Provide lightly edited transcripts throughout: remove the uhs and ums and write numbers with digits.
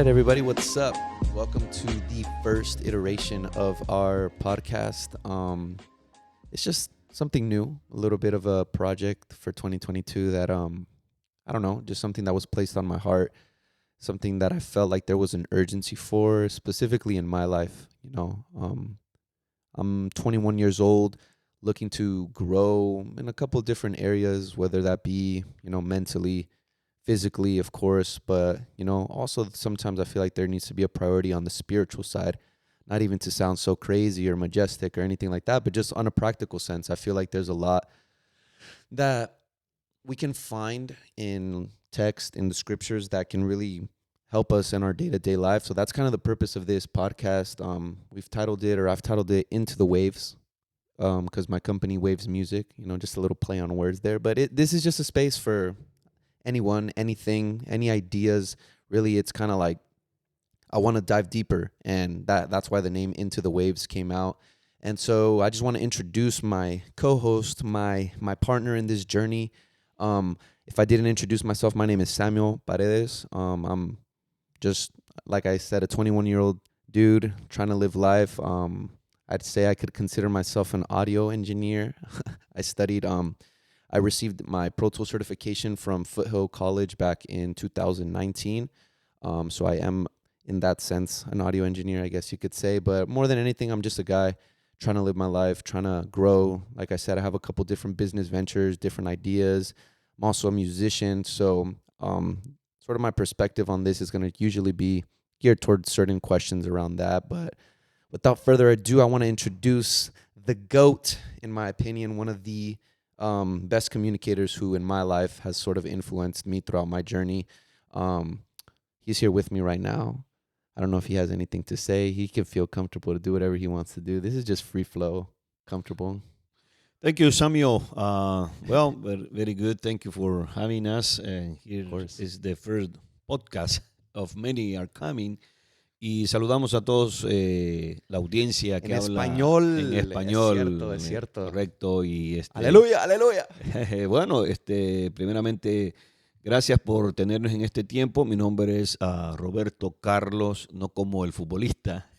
right, everybody, what's up? Welcome to the first iteration of our podcast. It's just something new, a little bit of a project for 2022 that I don't know, just something that was placed on my heart, something that I felt like there was an urgency for, specifically in my life. I'm 21 years old, looking to grow in a couple of different areas, whether that be, mentally, physically, of course, but, also sometimes I feel like there needs to be a priority on the spiritual side, not even to sound so crazy or majestic or anything like that, but just on a practical sense. I feel like there's a lot that we can find in text, in the scriptures, that can really help us in our day-to-day life. So that's kind of the purpose of this podcast. I've titled it Into the Waves, because my company, Waves Music, just a little play on words there. But this is just a space for anyone, anything, any ideas. Really, it's kind of like I want to dive deeper, and that's why the name Into the Waves came out. And so I just want to introduce my co-host, my partner in this journey. If I didn't introduce myself, my name is Samuel Paredes. I'm just, like I said, a 21-year-old dude trying to live life. I'd say I could consider myself an audio engineer. I received my Pro Tool certification from Foothill College back in 2019. So I am, in that sense, an audio engineer, I guess you could say. But more than anything, I'm just a guy trying to live my life, trying to grow. Like I said, I have a couple different business ventures, different ideas. I'm also a musician. So sort of my perspective on this is going to usually be geared towards certain questions around that. But without further ado, I want to introduce the GOAT, in my opinion, one of the best communicators who in my life has sort of influenced me throughout my journey. He's here with me right now. I don't know if he has anything to say. He can feel comfortable to do whatever he wants to do. This is just free flow, comfortable. Thank you, Samuel. Well, very good. Thank you for having us. Here is the first podcast of many are coming. Y saludamos a todos la audiencia que habla en español. Es cierto. Correcto. Y aleluya, aleluya. Bueno, primeramente, gracias por tenernos en este tiempo. Mi nombre es Roberto Carlos, no como el futbolista.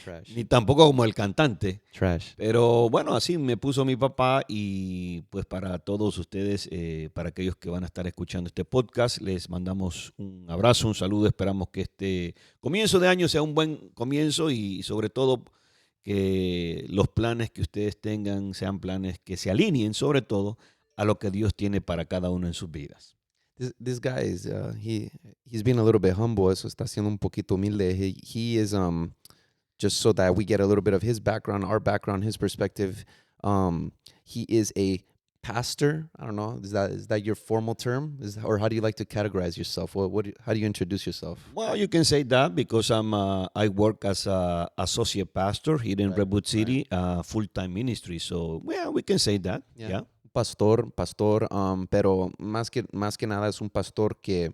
Trash. Ni tampoco como el cantante. Trash. Pero bueno, así me puso mi papá y pues para todos ustedes, para aquellos que van a estar escuchando este podcast, les mandamos un abrazo, un saludo. Esperamos que este comienzo de año sea un buen comienzo y sobre todo que los planes que ustedes tengan sean planes que se alineen sobre todo a lo que Dios tiene para cada uno en sus vidas. This guy is, he's being a little bit humble, eso está siendo un poquito humilde. He is, just so that we get a little bit of his background, our background, his perspective. He is a pastor. I don't know. Is that your formal term? Or how do you like to categorize yourself? How do you introduce yourself? Well, you can say that because I work as a associate pastor here in Redwood City, full-time ministry. So, yeah, we can say that. Yeah. Pastor, pero más que nada es un pastor que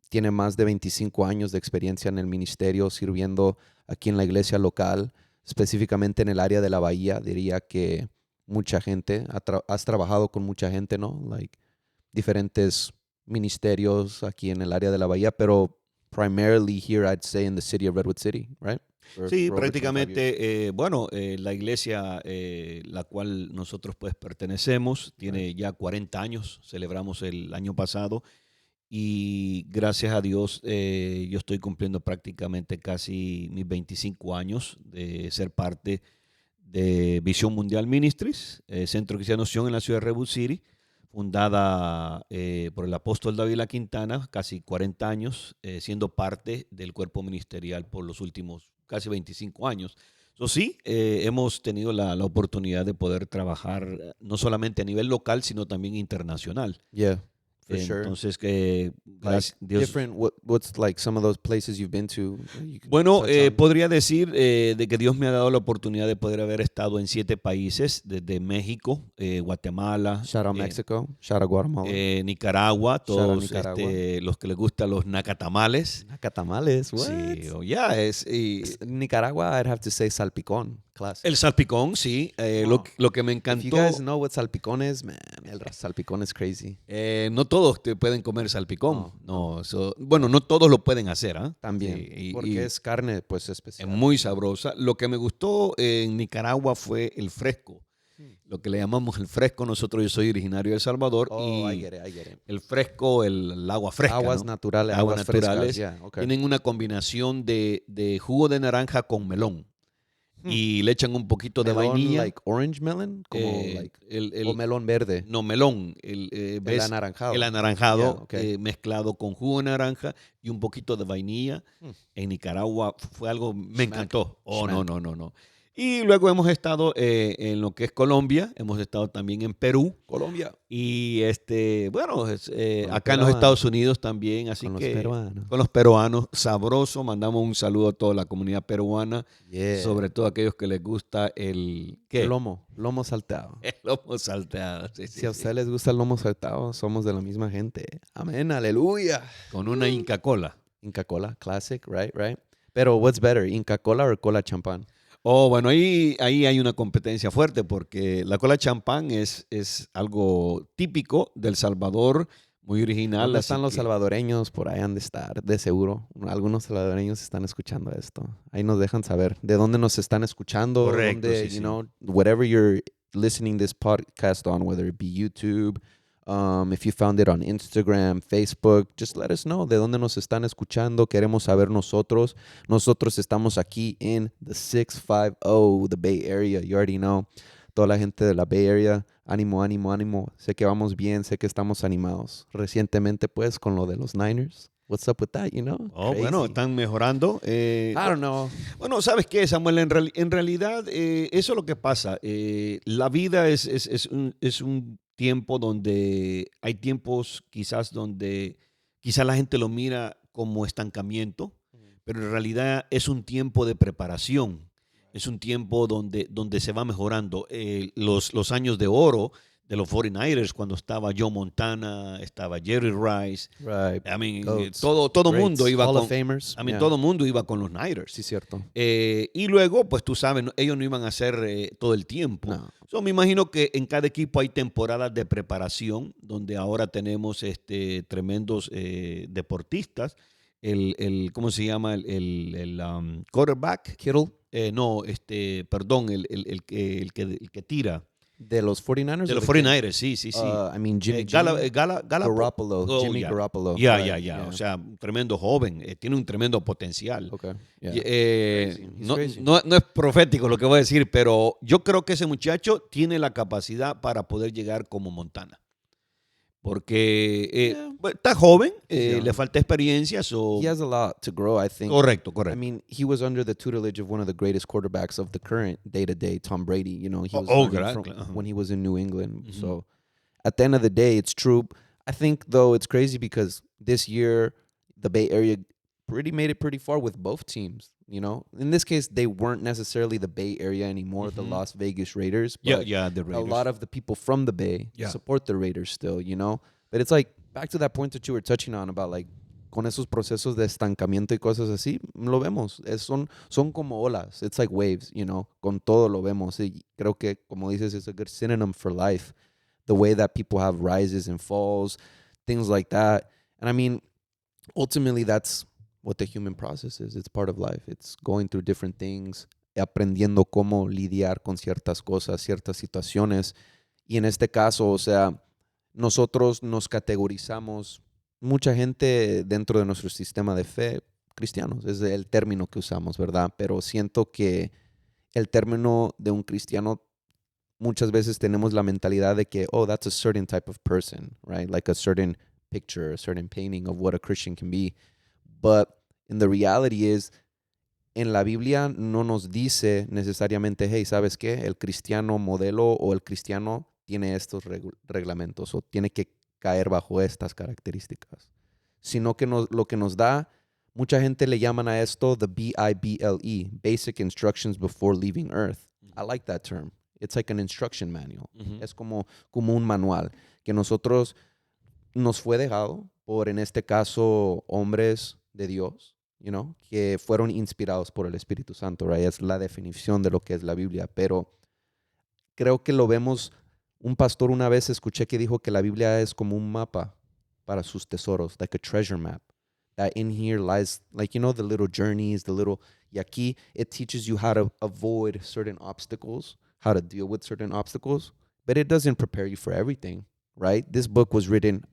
tiene más de 25 años de experiencia en el ministerio, sirviendo aquí en la iglesia local, específicamente en el área de la Bahía. Diría que mucha gente, has trabajado con mucha gente, ¿no? Like, diferentes ministerios aquí en el área de la Bahía, pero primarily here, I'd say, in the city of Redwood City, right? Sí, prácticamente, la iglesia la cual nosotros pues pertenecemos tiene ya 40 años, celebramos el año pasado. Y gracias a Dios yo estoy cumpliendo prácticamente casi mis 25 años de ser parte de Visión Mundial Ministries, Centro Cristiano Sion en la ciudad de Redwood City, fundada por el apóstol David Quintana, casi 40 años, siendo parte del cuerpo ministerial por los últimos casi 25 años. Sí, hemos tenido la oportunidad de poder trabajar no solamente a nivel local, sino también internacional. Yeah. For sure. Entonces, like different. What's like some of those places you've been to? Bueno, podría decir de que Dios me ha dado la oportunidad de poder haber estado en 7 países, desde México, Guatemala, shout out Mexico, shout out Guatemala, Nicaragua, todos Nicaragua. Los que les gustan los nacatamales. Nacatamales, what? Sí, Nicaragua, I'd have to say salpicón. Classic. El salpicón, sí. Lo que me encantó. If you guys know what salpicón is, man, el salpicón is crazy. No todos te pueden comer salpicón. No. Bueno, no todos lo pueden hacer, ¿ah? También, Sí, porque es carne, pues, es especial. muy sabrosa. Lo que me gustó en Nicaragua fue el fresco. Lo que le llamamos el fresco. Yo soy originario de El Salvador. Oh, y I get it. el fresco, el agua fresca, Aguas ¿no? naturales, Aguas naturales. frescas, yeah, okay. Tienen una combinación de jugo de naranja con melón. Y le echan un poquito melón, de vainilla. Like orange melon, como o melón verde. No, melón. El anaranjado. El anaranjado, Yeah, okay. mezclado con jugo de naranja y un poquito de vainilla. En Nicaragua fue algo, me encantó. Oh, Schmack. No. Y luego hemos estado en lo que es Colombia, hemos estado también en Perú. Colombia. Y bueno, acá peruanos. en los Estados Unidos también, así con que los peruanos. con los peruanos, sabroso. Mandamos un saludo a toda la comunidad peruana, Yeah. sobre todo a aquellos que les gusta ¿qué? Lomo salteado. El lomo salteado. Sí, Si a ustedes les gusta el lomo salteado, somos de la misma gente. Amén, aleluya. Con una Inca Cola. Inca Cola, classic, right? Pero what's better, Inca Cola o cola champán? Oh, bueno, ahí hay una competencia fuerte porque la cola champán es algo típico del Salvador, muy original. ¿Dónde están los salvadoreños? Por ahí han de estar, de seguro. Algunos salvadoreños están escuchando esto. Ahí nos dejan saber de dónde nos están escuchando. Correcto, dónde, sí. You know, whatever you're listening this podcast on, whether it be YouTube, if you found it on Instagram, Facebook, just let us know de dónde nos están escuchando. Queremos saber nosotros. Nosotros estamos aquí en the 650, the Bay Area. You already know. Toda la gente de la Bay Area, ánimo. Sé que vamos bien, sé que estamos animados. Recientemente, pues, con lo de los Niners. What's up with that, you know? Oh, Crazy. bueno, están mejorando. I don't know. Bueno, ¿sabes qué, Samuel? En realidad, eso es lo que pasa. La vida es un tiempo donde hay tiempos quizás donde quizás la gente lo mira como estancamiento, pero en realidad es un tiempo de preparación. Es un tiempo donde se va mejorando. Los años de oro de los 49ers, cuando estaba Joe Montana, estaba Jerry Rice. Right. I mean, Goats. todo mundo iba Hall con of Famers. I mean, todo mundo iba con los Niners. Sí, cierto. Y luego, pues tú sabes, ellos no iban a hacer todo el tiempo. No. So, me imagino que en cada equipo hay temporadas de preparación, donde ahora tenemos tremendos deportistas. ¿Cómo se llama? El quarterback. Kittle. Perdón, el que tira. ¿De los 49ers? De los 49ers, sí. I mean, Jimmy Garoppolo. Garoppolo. Ya. O sea, un tremendo joven. Tiene un tremendo potencial. Okay. No es profético lo que voy a decir, pero yo creo que ese muchacho tiene la capacidad para poder llegar como Montana. Porque está joven, le falta experiencia. He has a lot to grow, I think. Correcto. I mean, he was under the tutelage of one of the greatest quarterbacks of the current day-to-day, Tom Brady. You know, he was when he was in New England. Mm-hmm. So at the end of the day, it's true. I think, though, it's crazy because this year, the Bay Area made it pretty far with both teams. You know, in this case, they weren't necessarily the Bay Area anymore, the Las Vegas Raiders. But the Raiders. A lot of the people from the Bay support the Raiders still, you know. But it's like, back to that point that you were touching on about, like, con esos procesos de estancamiento y cosas así, lo vemos. Son como olas. It's like waves, you know. Con todo lo vemos. Y creo que, como dices, it's a good synonym for life. The way that people have rises and falls, things like that. And I mean, ultimately, that's what the human process is. It's part of life. It's going through different things, aprendiendo cómo lidiar con ciertas cosas, ciertas situaciones. Y en este caso, o sea, nosotros nos categorizamos, mucha gente dentro de nuestro sistema de fe, cristianos, es el término que usamos, ¿verdad? Pero siento que el término de un cristiano, muchas veces tenemos la mentalidad de que, oh, that's a certain type of person, right? Like a certain picture, a certain painting of what a Christian can be. But in the reality is, en la Biblia no nos dice necesariamente, hey, ¿sabes qué? El cristiano modelo o el cristiano tiene estos reglamentos o tiene que caer bajo estas características. Sino que lo que nos da, mucha gente le llaman a esto the BIBLE, Basic Instructions Before Leaving Earth. I like that term. It's like an instruction manual. Es como un manual que nosotros nos fue dejado por, en este caso, hombres de Dios, que fueron inspirados por el Espíritu Santo, right? Es la definición de lo que es la Biblia, pero creo que lo vemos. Un pastor una vez escuché que dijo que la Biblia es como un mapa para sus tesoros, like a treasure map. That in here lies, like, the little journeys, y aquí it teaches you how to avoid certain obstacles, how to deal with certain obstacles, but it doesn't prepare you for everything, right? This book was written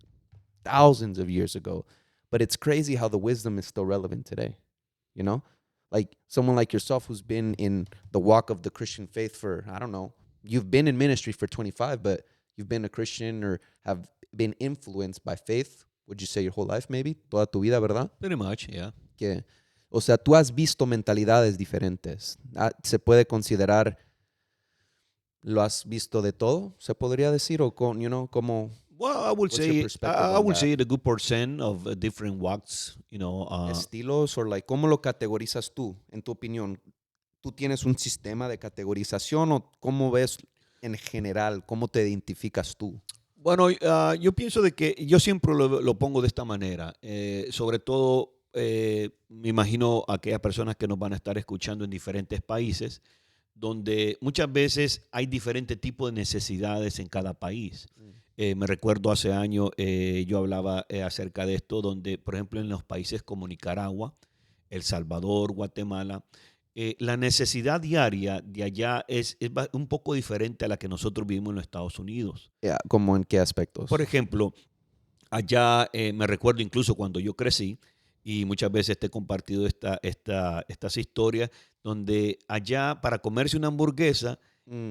thousands of years ago, but it's crazy how the wisdom is still relevant today, you know? Like someone like yourself who's been in the walk of the Christian faith for, I don't know, you've been in ministry for 25, but you've been a Christian or have been influenced by faith, would you say your whole life maybe? Toda tu vida, ¿verdad? Pretty much, yeah. Que, o sea, tú has visto mentalidades diferentes. ¿Se puede considerar, lo has visto de todo? ¿Se podría decir? O con, como... Well, I would What's your say perspective I on would that? say the good percent of different walks, Estilos, o like, ¿cómo lo categorizas tú, en tu opinión? ¿Tú tienes un sistema de categorización o cómo ves en general, cómo te identificas tú? Bueno, yo pienso de que yo siempre lo pongo de esta manera. Sobre todo, me imagino aquellas personas que nos van a estar escuchando en diferentes países, donde muchas veces hay diferentes tipos de necesidades en cada país. Me recuerdo hace años, yo hablaba acerca de esto, donde, por ejemplo, en los países como Nicaragua, El Salvador, Guatemala, la necesidad diaria de allá es un poco diferente a la que nosotros vivimos en los Estados Unidos. Yeah, ¿cómo en qué aspectos? Por ejemplo, allá me recuerdo incluso cuando yo crecí, y muchas veces te he compartido estas historias, donde allá para comerse una hamburguesa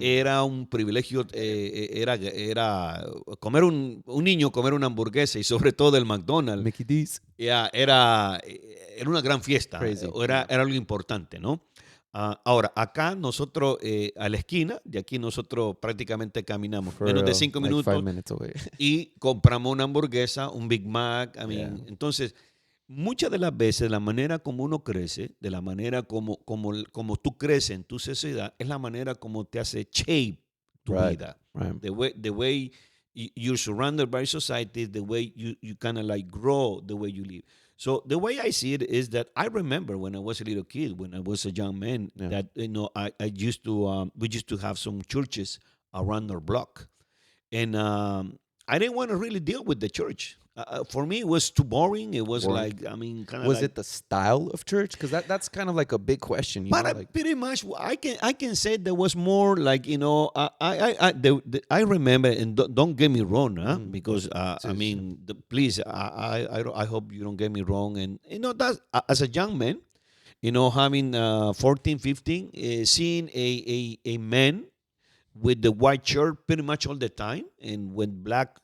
era un privilegio, era comer un niño comer una hamburguesa, y sobre todo el McDonald's. Mickey D's. Era una gran fiesta, Crazy. era algo importante, ¿no? Ahora, acá nosotros, a la esquina, de aquí nosotros prácticamente caminamos menos de 5 like minutos 5 minutes away. y compramos una hamburguesa, un Big Mac. Entonces, muchas de las veces la manera como uno crece, de la manera como tú creces en tu sociedad, es la manera como te hace shape tu vida. Right. The way you're surrounded by society, the way you kind of like grow, the way you live. So the way I see it is that I remember when I was a little kid, when I was a young man, that I used to we used to have some churches around our block, and I didn't want to really deal with the church. For me, it was too boring. It was like, I mean, kind of. Was it the style of church? Because that's kind of like a big question. But pretty much, I can say there was more like, I remember, and don't get me wrong, because I mean, please, I hope you don't get me wrong, and that as a young man, having 14, 15, seeing a man with the white shirt pretty much all the time and with black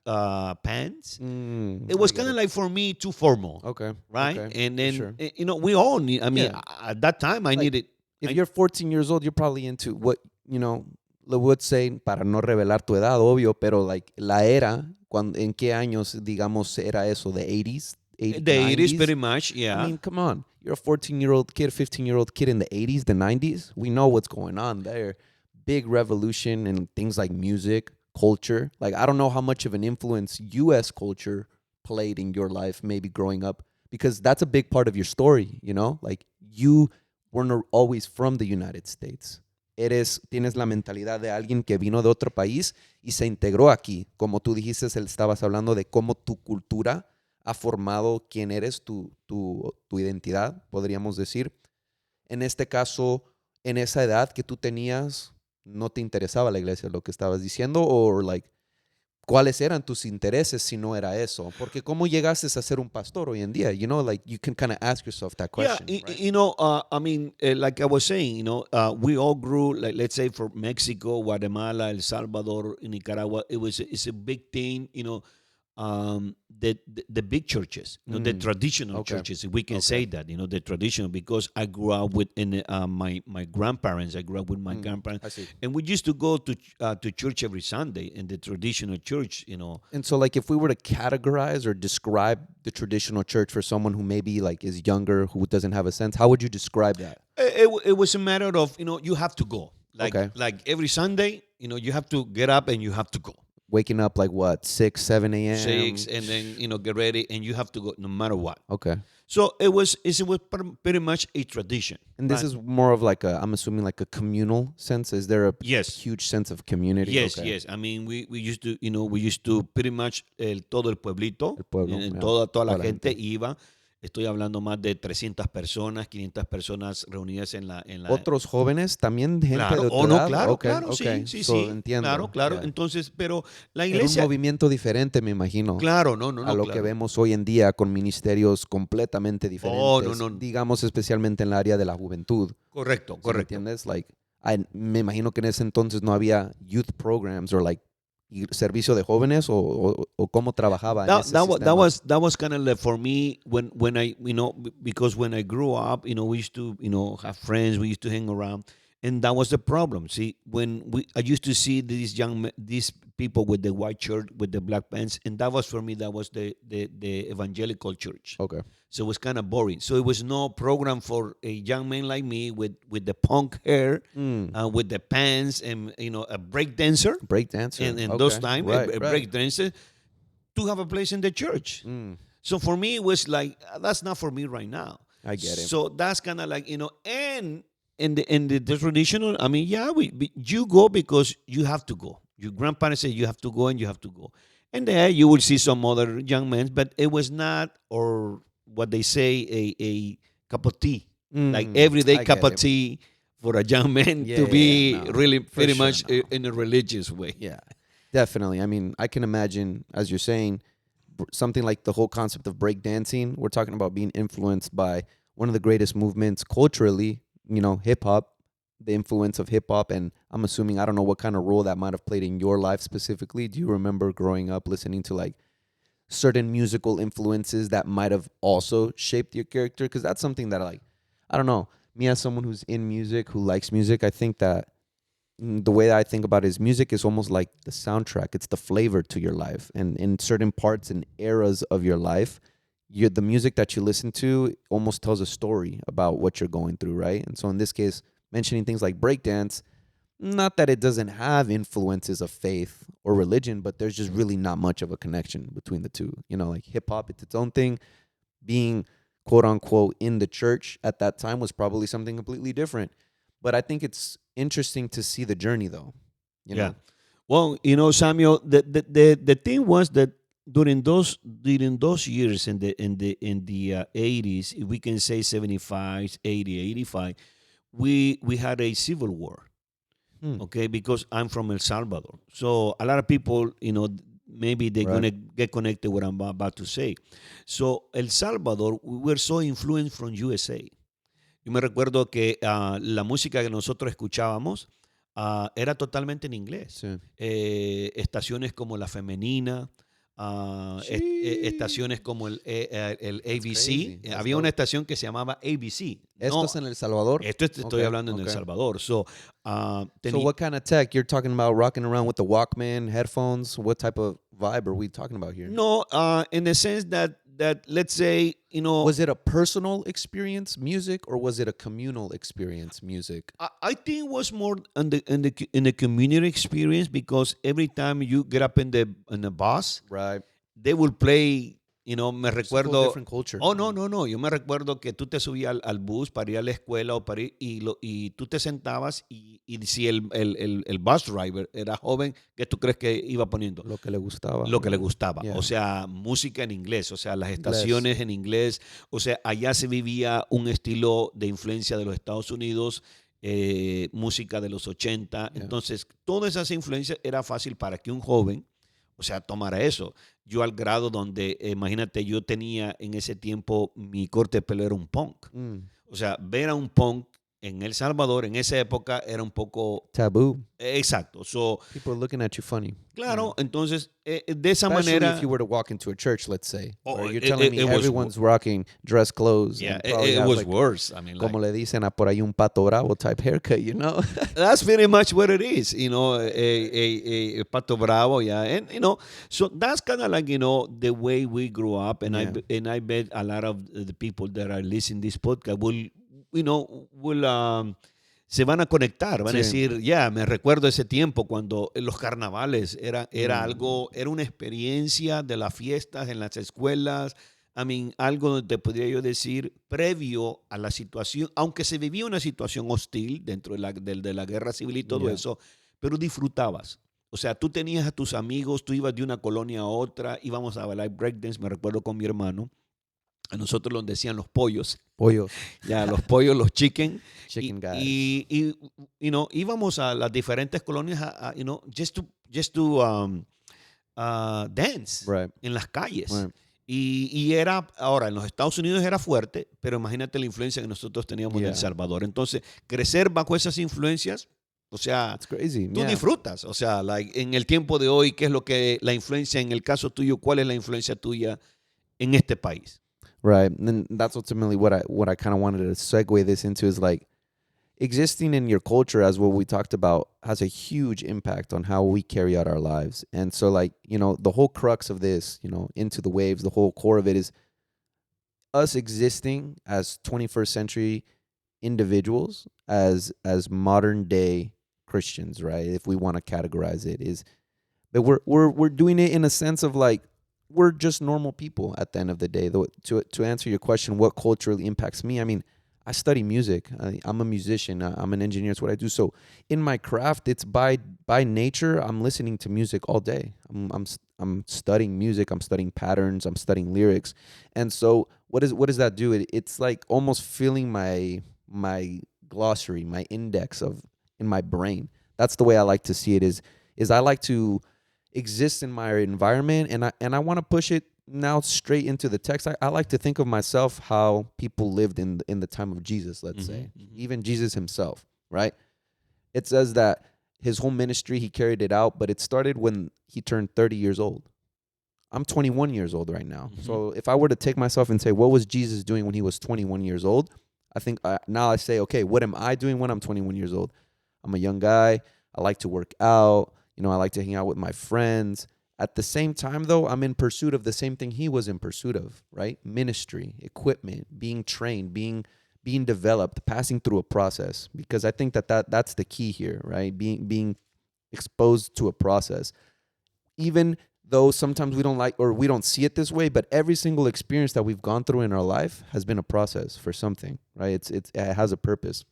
pants. It was kind of like, for me, too formal. Okay. Right? Okay. And then, sure. We all need, I mean, at that time, I needed. If you're 14 years old, you're probably into what, lo would say, para no revelar tu edad, obvio, pero like la era, ¿en qué años, digamos, era eso? The 80s? The 80s, pretty much, yeah. I mean, come on. You're a 14-year-old kid, 15-year-old kid in the 80s, the 90s. We know what's going on there. Big revolution in things like music, culture. Like, I don't know how much of an influence U.S. culture played in your life, maybe growing up, because that's a big part of your story, Like, you weren't always from the United States. Tienes la mentalidad de alguien que vino de otro país y se integró aquí. Como tú dijiste, estabas hablando de cómo tu cultura ha formado quién eres, tu identidad, podríamos decir. En este caso, en esa edad que tú tenías, no te interesaba la iglesia, lo que estabas diciendo, o like, ¿cuáles eran tus intereses si no era eso? Porque ¿cómo llegaste a ser un pastor hoy en día? Like, you can kind of ask yourself that question. Yeah, right? I mean, like I was saying, we all grew, like, let's say, from Mexico, Guatemala, El Salvador, Nicaragua. It's a big thing, the big churches, the traditional churches, if we can say that, the traditional, because I grew up with my grandparents. I grew up with my grandparents, I see. and we used to go to church every Sunday in the traditional church, And so, like, if we were to categorize or describe the traditional church for someone who maybe like is younger, who doesn't have a sense, how would you describe that? It was a matter of, you have to go, like every Sunday, you have to get up and you have to go. Waking up like what, 6, 7 a.m.? 6, and then, get ready, and you have to go no matter what. Okay. So it was pretty much a tradition. And this is more of like I'm assuming like a communal sense. Is there a Yes. huge sense of community? Yes, Okay. yes. I mean, we used to, we used to pretty much todo el pueblito, El pueblo, toda la toda la gente gente. iba. Estoy hablando más de 300 personas, 500 personas reunidas en la... Otros jóvenes, también gente Claro, de tu no, edad. claro, Okay, claro, okay. sí, So, sí. entiendo. Claro. Yeah. Entonces, pero la Era un iglesia... movimiento diferente, me imagino. Claro, no, a lo que claro. vemos hoy en día con ministerios completamente diferentes, no. digamos especialmente en el área de la juventud. Correcto, ¿Sí me correcto. entiendes? Like, me imagino que en ese entonces no había youth programs o like servicio de jóvenes o cómo trabajaba en ese sistema. That was kind of like for me when I because when I grew up, we used to have friends, we used to hang around, and that was the problem. See, I used to see these people with the white shirt with the black pants, and that was for me the evangelical church. Okay. So it was kind of boring. So it was no program for a young man like me with the punk hair, with the pants, and a break dancer. Break dancer. In Okay. those times, Right, a break dancer to have a place in the church. So for me, it was like that's not for me right now. I get it. So that's kind of like and in the traditional. I mean, yeah, you go because you have to go. Your grandparents say you have to go, and you have to go. And there you will see some other young men, but it was not or what they say a cup of tea, like everyday cup of tea for a young man to be really pretty much in a religious way. Yeah, definitely. I mean, I can imagine, as you're saying, something like the whole concept of breakdancing. We're talking about being influenced by one of the greatest movements culturally, hip hop, the influence of hip hop. And I'm assuming, I don't know what kind of role that might have played in your life specifically. Do you remember growing up listening to like certain musical influences that might have also shaped your character? Because that's something that I don't know, me as someone who's in music, who likes music, I think that the way that I think about it is music is almost like the soundtrack. It's the flavor to your life. And in certain parts and eras of your life, the music that you listen to almost tells a story about what you're going through, right? And so in this case, mentioning things like breakdance, not that it doesn't have influences of faith or religion, but there's just really not much of a connection between the two. Like hip hop, it's its own thing. Being quote unquote in the church at that time was probably something completely different. But I think it's interesting to see the journey, though. You know? Well, Samuel, the thing was that during those years in the 80s, we can say 75, 80, 85, we had a civil war. Okay, because I'm from El Salvador. So a lot of people, maybe they're going to get connected with what I'm about to say. So El Salvador, we were so influenced from USA. Yo me recuerdo que la música que nosotros escuchábamos era totalmente en inglés. Sí. Estaciones como La Femenina, estaciones como el ABC. Había una estación que se llamaba ABC. ¿Esto es en El Salvador? Esto estoy hablando en El Salvador. So what kind of tech? You're talking about rocking around with the Walkman, headphones? What type of vibe are we talking about here? No, in the sense that let's say, was it a personal experience, music, or was it a communal experience, music? I think it was more in the community experience, because every time you get up in the bus, right, they will play. Me recuerdo. Different culture. Oh, no. Yo me recuerdo que tú te subías al bus para ir a la escuela o para ir, y tú te sentabas y si el bus driver era joven, ¿qué tú crees que iba poniendo? Lo que le gustaba. Lo que le gustaba. Yeah. O sea, música en inglés, o sea, las estaciones en inglés. O sea, allá se vivía un estilo de influencia de los Estados Unidos, música de los 80. Yeah. Entonces, todas esas influencias era fácil para que un joven, o sea, tomara eso. Yo al grado donde, imagínate, yo tenía en ese tiempo, mi corte de pelo era un punk. O sea, ver a un punk en El Salvador en esa época era un poco... tabú. Exacto. So, people are looking at you funny. Claro, entonces, de esa Especially manera... if you were to walk into a church, let's say. You're it, telling me everyone's rocking dress clothes. Yeah, it was like, worse. I mean, como le dicen a por ahí un Pato Bravo type haircut, That's very much what it is, a Pato Bravo, yeah. And, so that's kind of like, the way we grew up. And I bet a lot of the people that are listening to this podcast will se van a conectar, van a decir, me recuerdo ese tiempo cuando los carnavales era algo, era una experiencia de las fiestas en las escuelas, I mean, algo te podría yo decir previo a la situación, aunque se vivía una situación hostil dentro de la guerra civil y todo Yeah. eso, pero disfrutabas. O sea, tú tenías a tus amigos, tú ibas de una colonia a otra, íbamos a bailar breakdance, me recuerdo con mi hermano, a nosotros nos decían los pollos, Pollos. ya los pollos, los chicken, Chicken guys. y íbamos a las diferentes colonias, just to dance Right. en las calles. Right. Y era, ahora, en los Estados Unidos era fuerte, pero imagínate la influencia que nosotros teníamos en El Yeah. Salvador. Entonces, crecer bajo esas influencias, o sea, It's crazy. tú Yeah. disfrutas. O sea, en el tiempo de hoy, ¿qué es lo que la influencia en el caso tuyo? ¿Cuál es la influencia tuya en este país? Right. And that's ultimately what I kind of wanted to segue this into is like existing in your culture, as what we talked about, has a huge impact on how we carry out our lives. And so like, the whole crux of this, Into the Waves, the whole core of it is us existing as 21st century individuals, as modern day Christians, right? If we want to categorize it, is but we're doing it in a sense of like we're just normal people at the end of the day. Though, to answer your question, what culturally impacts me? I mean, I study music. I'm a musician. I'm an engineer. It's what I do. So in my craft, it's by nature. I'm listening to music all day. I'm studying music. I'm studying patterns. I'm studying lyrics. And so what does that do? It's like almost filling my glossary, my index of in my brain. That's the way I like to see it. Is I like to exist in my environment, and I want to push it now straight into the text. I like to think of myself how people lived in the time of Jesus, let's say, even Jesus himself, right? It says that his whole ministry, he carried it out, but it started when he turned 30 years old. I'm 21 years old right now. So if I were to take myself and say, what was Jesus doing when he was 21 years old? I think now I say, okay, what am I doing when I'm 21 years old? I'm a young guy. I like to work out. I like to hang out with my friends. At the same time, though, I'm in pursuit of the same thing he was in pursuit of, right? Ministry, equipment, being trained, being developed, passing through a process. Because I think that's the key here, right? Being exposed to a process. Even though sometimes we don't like or we don't see it this way, but every single experience that we've gone through in our life has been a process for something, right? It has a purpose.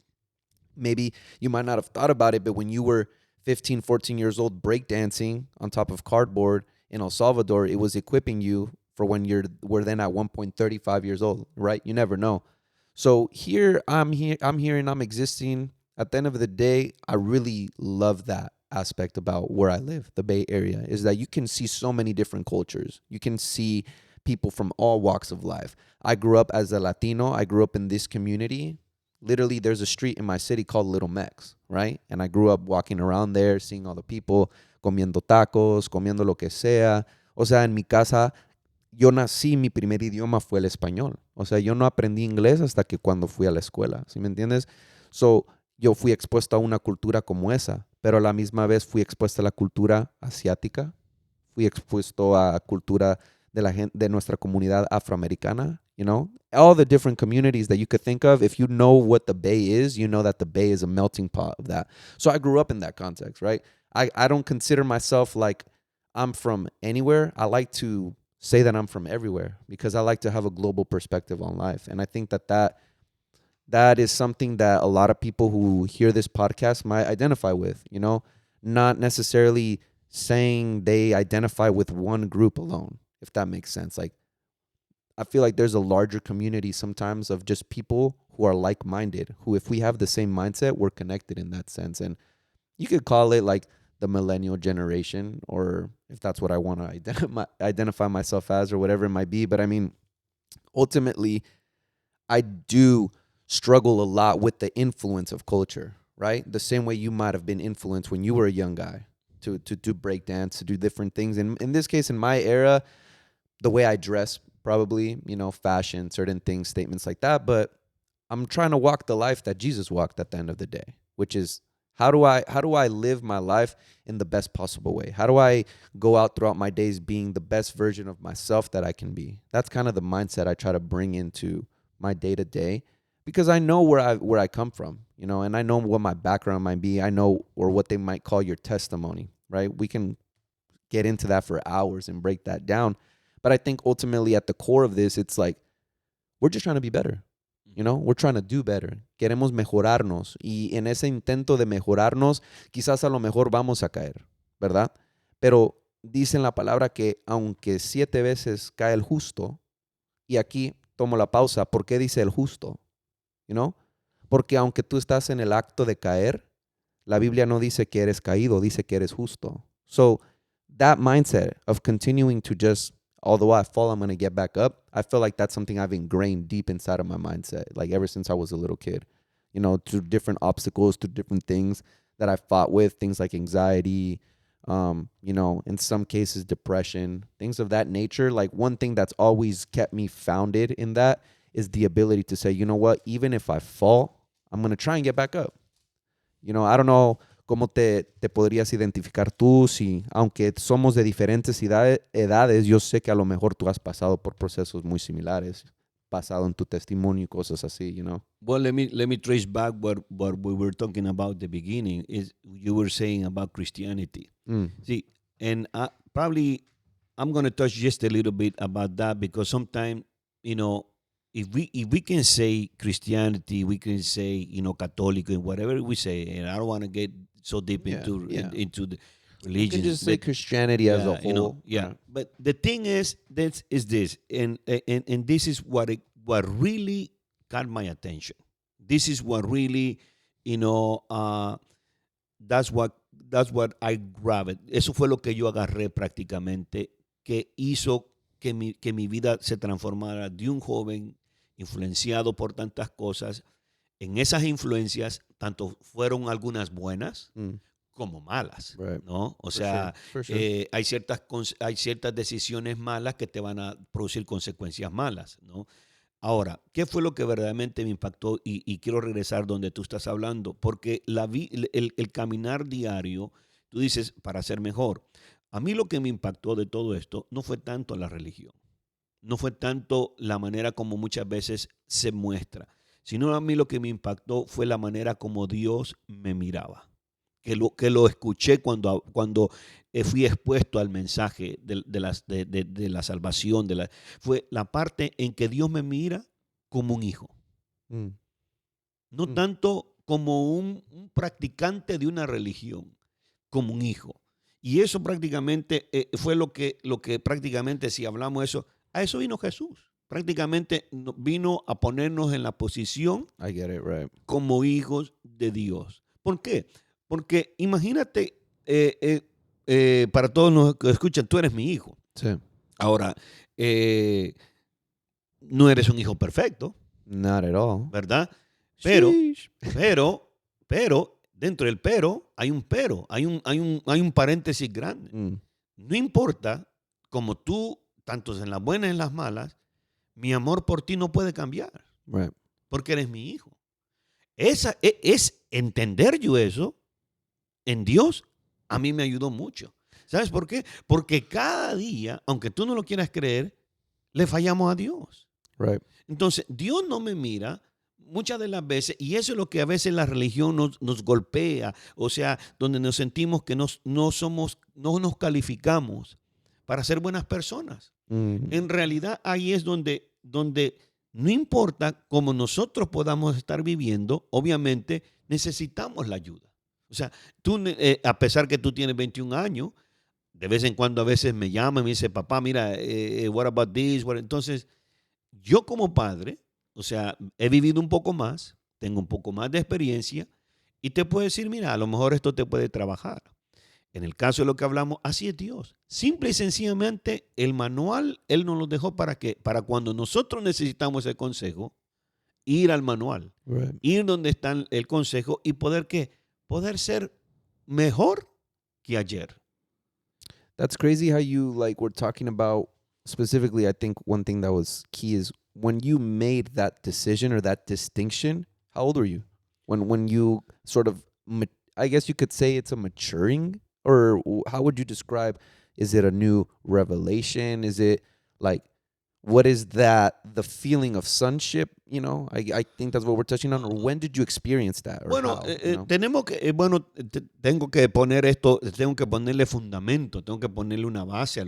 Maybe you might not have thought about it, but when you were 15, 14 years old breakdancing on top of cardboard in El Salvador, it was equipping you for when we're then at 1.35 years old, right? You never know. So I'm here and I'm existing. At the end of the day, I really love that aspect about where I live, the Bay Area, is that you can see so many different cultures. You can see people from all walks of life. I grew up as a Latino. I grew up in this community. Literally, there's a street in my city called Little Mex, right? And I grew up walking around there, seeing all the people, comiendo tacos, comiendo lo que sea. O sea, en mi casa, yo nací, mi primer idioma fue el español. O sea, yo no aprendí inglés hasta que cuando fui a la escuela, ¿sí me entiendes? So, yo fui expuesto a una cultura como esa, pero a la misma vez fui expuesto a la cultura asiática, fui expuesto a cultura de nuestra comunidad afroamericana, all the different communities that you could think of. If you know what the Bay is, you know that the Bay is a melting pot of that. So I grew up in that context, right? I don't consider myself like I'm from anywhere. I like to say that I'm from everywhere because I like to have a global perspective on life. And I think that is something that a lot of people who hear this podcast might identify with, not necessarily saying they identify with one group alone, if that makes sense. Like, I feel like there's a larger community sometimes of just people who are like-minded, who if we have the same mindset, we're connected in that sense. And you could call it like the millennial generation, or if that's what I want to identify myself as or whatever it might be. But I mean, ultimately, I do struggle a lot with the influence of culture, right? The same way you might have been influenced when you were a young guy to do breakdance, to do different things. And in this case, in my era, the way I dress, probably, fashion, certain things, statements like that. But I'm trying to walk the life that Jesus walked at the end of the day, which is how do I live my life in the best possible way? How do I go out throughout my days being the best version of myself that I can be? That's kind of the mindset I try to bring into my day to day, because I know where I come from, and I know what my background might be. I know, or what they might call your testimony, right? We can get into that for hours and break that down. But I think ultimately at the core of this, it's like, we're just trying to be better. You know, we're trying to do better. Queremos mejorarnos. Y en ese intento de mejorarnos, quizás a lo mejor vamos a caer, ¿verdad? Pero dice en la palabra que aunque 7 veces cae el justo, y aquí tomo la pausa, ¿por qué dice el justo? You know? Porque aunque tú estás en el acto de caer, la Biblia no dice que eres caído, dice que eres justo. So that mindset of continuing to just, although I fall, I'm going to get back up. I feel like that's something I've ingrained deep inside of my mindset, like ever since I was a little kid, you know, to different obstacles, to different things that I fought with, things like anxiety, you know, in some cases, depression, things of that nature. Like one thing that's always kept me founded in that is the ability to say, you know what, even if I fall, I'm going to try and get back up. You know, I don't know cómo te podrías identificar tú, si, aunque somos de diferentes edades, yo sé que a lo mejor tú has pasado por procesos muy similares, pasado en tu testimonio y cosas así, you know. Well, let me trace back what we were talking about at the beginning. Is you were saying about Christianity. See, and probably I'm going to touch just a little bit about that, because sometimes, you know, if we can say Christianity, we can say, you know, Catholic, and whatever we say, and I don't want to get so deep into the You can religions. just say Christianity as a whole. You know, But the thing is this, and this is what really got my attention. This is what really, you know, that's what I grabbed. Eso fue lo que yo agarré prácticamente, que hizo que mi vida se transformara de un joven influenciado por tantas cosas. En esas influencias, tanto fueron algunas buenas como malas, ¿no? O sea, sure. Hay ciertas decisiones malas que te van a producir consecuencias malas, ¿no? Ahora, ¿qué fue lo que verdaderamente me impactó? Y quiero regresar donde tú estás hablando, porque el caminar diario, tú dices, para ser mejor. A mí lo que me impactó de todo esto no fue tanto la religión, no fue tanto la manera como muchas veces se muestra, sino a mí lo que me impactó fue la manera como Dios me miraba. Que lo escuché cuando fui expuesto al mensaje de la salvación. Fue la parte en que Dios me mira como un hijo. No tanto como un practicante de una religión, como un hijo. Y eso prácticamente fue lo que prácticamente, si hablamos de eso, a eso vino Jesús. Prácticamente vino a ponernos en la posición como hijos de Dios. ¿Por qué? Porque imagínate, para todos los que escuchan, tú eres mi hijo. Sí. Ahora, no eres un hijo perfecto. Not at all. ¿Verdad? Pero, dentro del pero, hay un paréntesis grande. No importa, como tú, tanto en las buenas y en las malas, mi amor por ti no puede cambiar. Right. Porque eres mi hijo. Es entender yo eso en Dios, a mí me ayudó mucho. ¿Sabes por qué? Porque cada día, aunque tú no lo quieras creer, le fallamos a Dios. Right. Entonces, Dios no me mira muchas de las veces, y eso es lo que a veces la religión nos golpea, o sea, donde nos sentimos que no nos calificamos para ser buenas personas. En realidad, ahí es donde no importa cómo nosotros podamos estar viviendo, obviamente necesitamos la ayuda. O sea, tú, a pesar que tú tienes 21 años, de vez en cuando a veces me llama y me dice, papá, mira, what about this? Entonces, yo como padre, o sea, he vivido un poco más, tengo un poco más de experiencia y te puedo decir, mira, a lo mejor esto te puede trabajar. En el caso de lo que hablamos, así es Dios. Simple y sencillamente, el manual, Él nos lo dejó para que, para cuando nosotros necesitamos el consejo, ir al manual, ir donde está el consejo y poder ser mejor que ayer. That's crazy how you were talking about specifically. I think one thing that was key is when you made that decision or that distinction. How old were you when you sort of? I guess you could say it's a maturing, or how would you describe? Is it a new revelation? Is it like what is that, the feeling of sonship, you know? I think that's what we're touching on. Or when did you experience that? Or Bueno, how, you know? tengo que poner esto, tengo que ponerle fundamento, tengo que ponerle una base a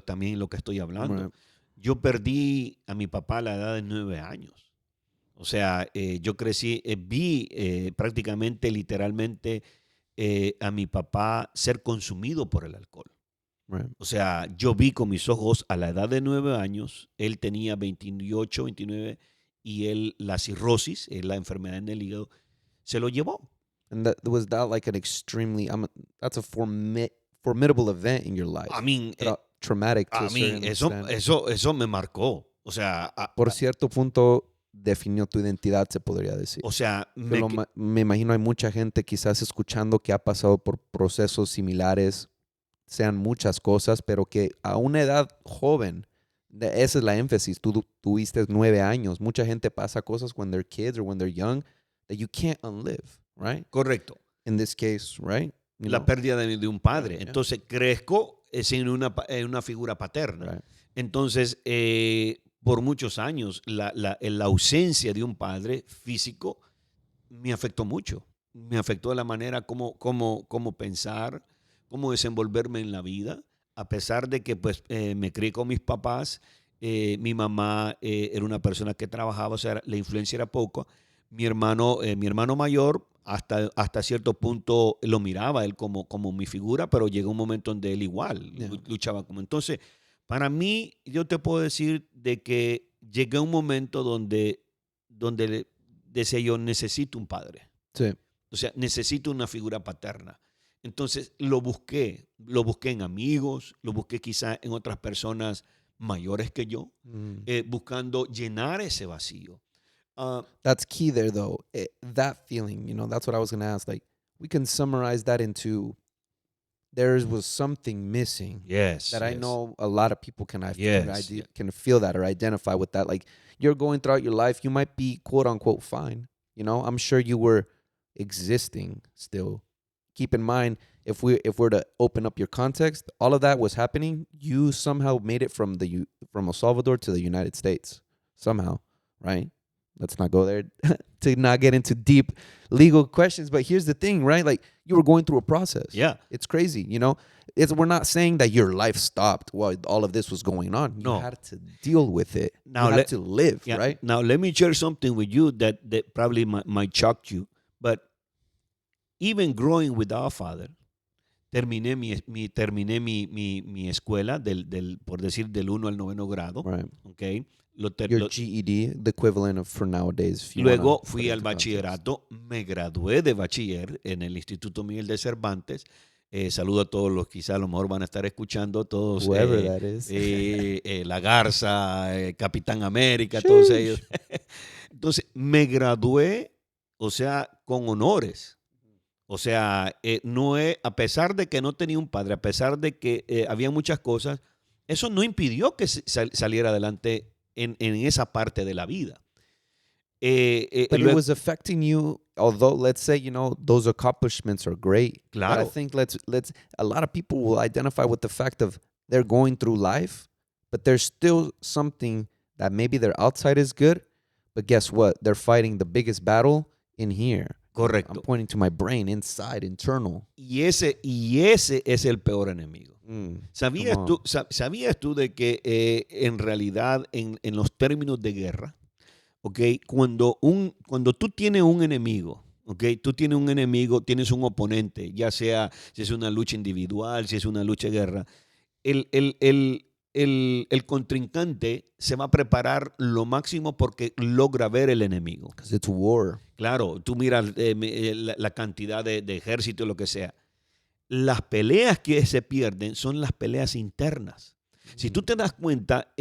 también lo que estoy hablando. Right. Yo perdí a mi papá a la edad de 9 años. O sea, yo crecí, vi prácticamente, literalmente, a mi papá ser consumido por el alcohol. Right. O sea, yo vi con mis ojos a la edad de 9 años, él tenía 28, 29, y él, la cirrosis, la enfermedad en el hígado, se lo llevó. And was that like an extremely, that's a formidable event in your life. I mean, Traumatic to a certain extent. eso me marcó. O sea, Por cierto punto, definió tu identidad, se podría decir. o sea, me imagino hay mucha gente quizás escuchando que ha pasado por procesos similares, sean muchas cosas, pero que a una edad joven, esa es la énfasis, tú tuviste 9 años, mucha gente pasa cosas when they're kids or when they're young that you can't unlive, right? correcto. In this case, right? La pérdida de un padre. Yeah. Entonces, crezco sin una figura paterna. Right. Entonces, por muchos años, la ausencia de un padre físico me afectó mucho. Me afectó de la manera como pensar, cómo desenvolverme en la vida, a pesar de que pues, me crié con mis papás. Mi mamá era una persona que trabajaba, o sea, la influencia era poco. Mi hermano mayor, hasta cierto punto, lo miraba él como mi figura, pero llegó un momento donde él igual luchaba como. Entonces, para mí, yo te puedo decir de que llegué a un momento donde decía yo, necesito un padre. Sí. O sea, necesito una figura paterna. Entonces, lo busqué en amigos, lo busqué quizá en otras personas mayores que yo, buscando llenar ese vacío. That's key there, though. That feeling, you know, that's what I was going to ask. Like, we can summarize that into there was something missing. Yes. That I know a lot of people can feel that or identify with that. Like, you're going throughout your life, you might be quote unquote fine. You know, I'm sure you were existing still. Keep in mind, if we're to open up your context, all of that was happening. You somehow made it from El Salvador to the United States somehow, right? Let's not go there to not get into deep legal questions. But here's the thing, right? Like, you were going through a process. Yeah. It's crazy, you know? We're not saying that your life stopped while all of this was going on. You had to deal with it. You had to live, right? Now, let me share something with you that probably might shock you. But even growing without a father, terminé mi escuela por decir, del 1 al 9º grado. Right. Okay. Your GED, the equivalent of for nowadays. Luego fui al bachillerato, me gradué de bachiller en el Instituto Miguel de Cervantes. Saludo a todos los quizá a lo mejor van a estar escuchando, todos. Whoever that is. La Garza, Capitán América, todos ellos. Entonces, me gradué, o sea, con honores. O sea, a pesar de que no tenía un padre, a pesar de que había muchas cosas, eso no impidió que saliera adelante en esa parte de la vida. But it was affecting you, although let's say, you know, those accomplishments are great. Claro. But I think a lot of people will identify with the fact of they're going through life, but there's still something that maybe their outside is good, but guess what? They're fighting the biggest battle in here. Correcto. I'm pointing to my brain, inside, internal. Y ese es el peor enemigo. ¿Sabías tú de que en realidad en los términos de guerra, okay, cuando tú tienes un enemigo, okay, tienes un oponente, ya sea si es una lucha individual, si es una lucha de guerra, el contrincante se va a preparar lo máximo porque logra ver el enemigo. Because it's war. Claro, tú miras la cantidad de ejército, lo que sea. Las peleas que se pierden son las peleas internas. Si tú te das cuenta,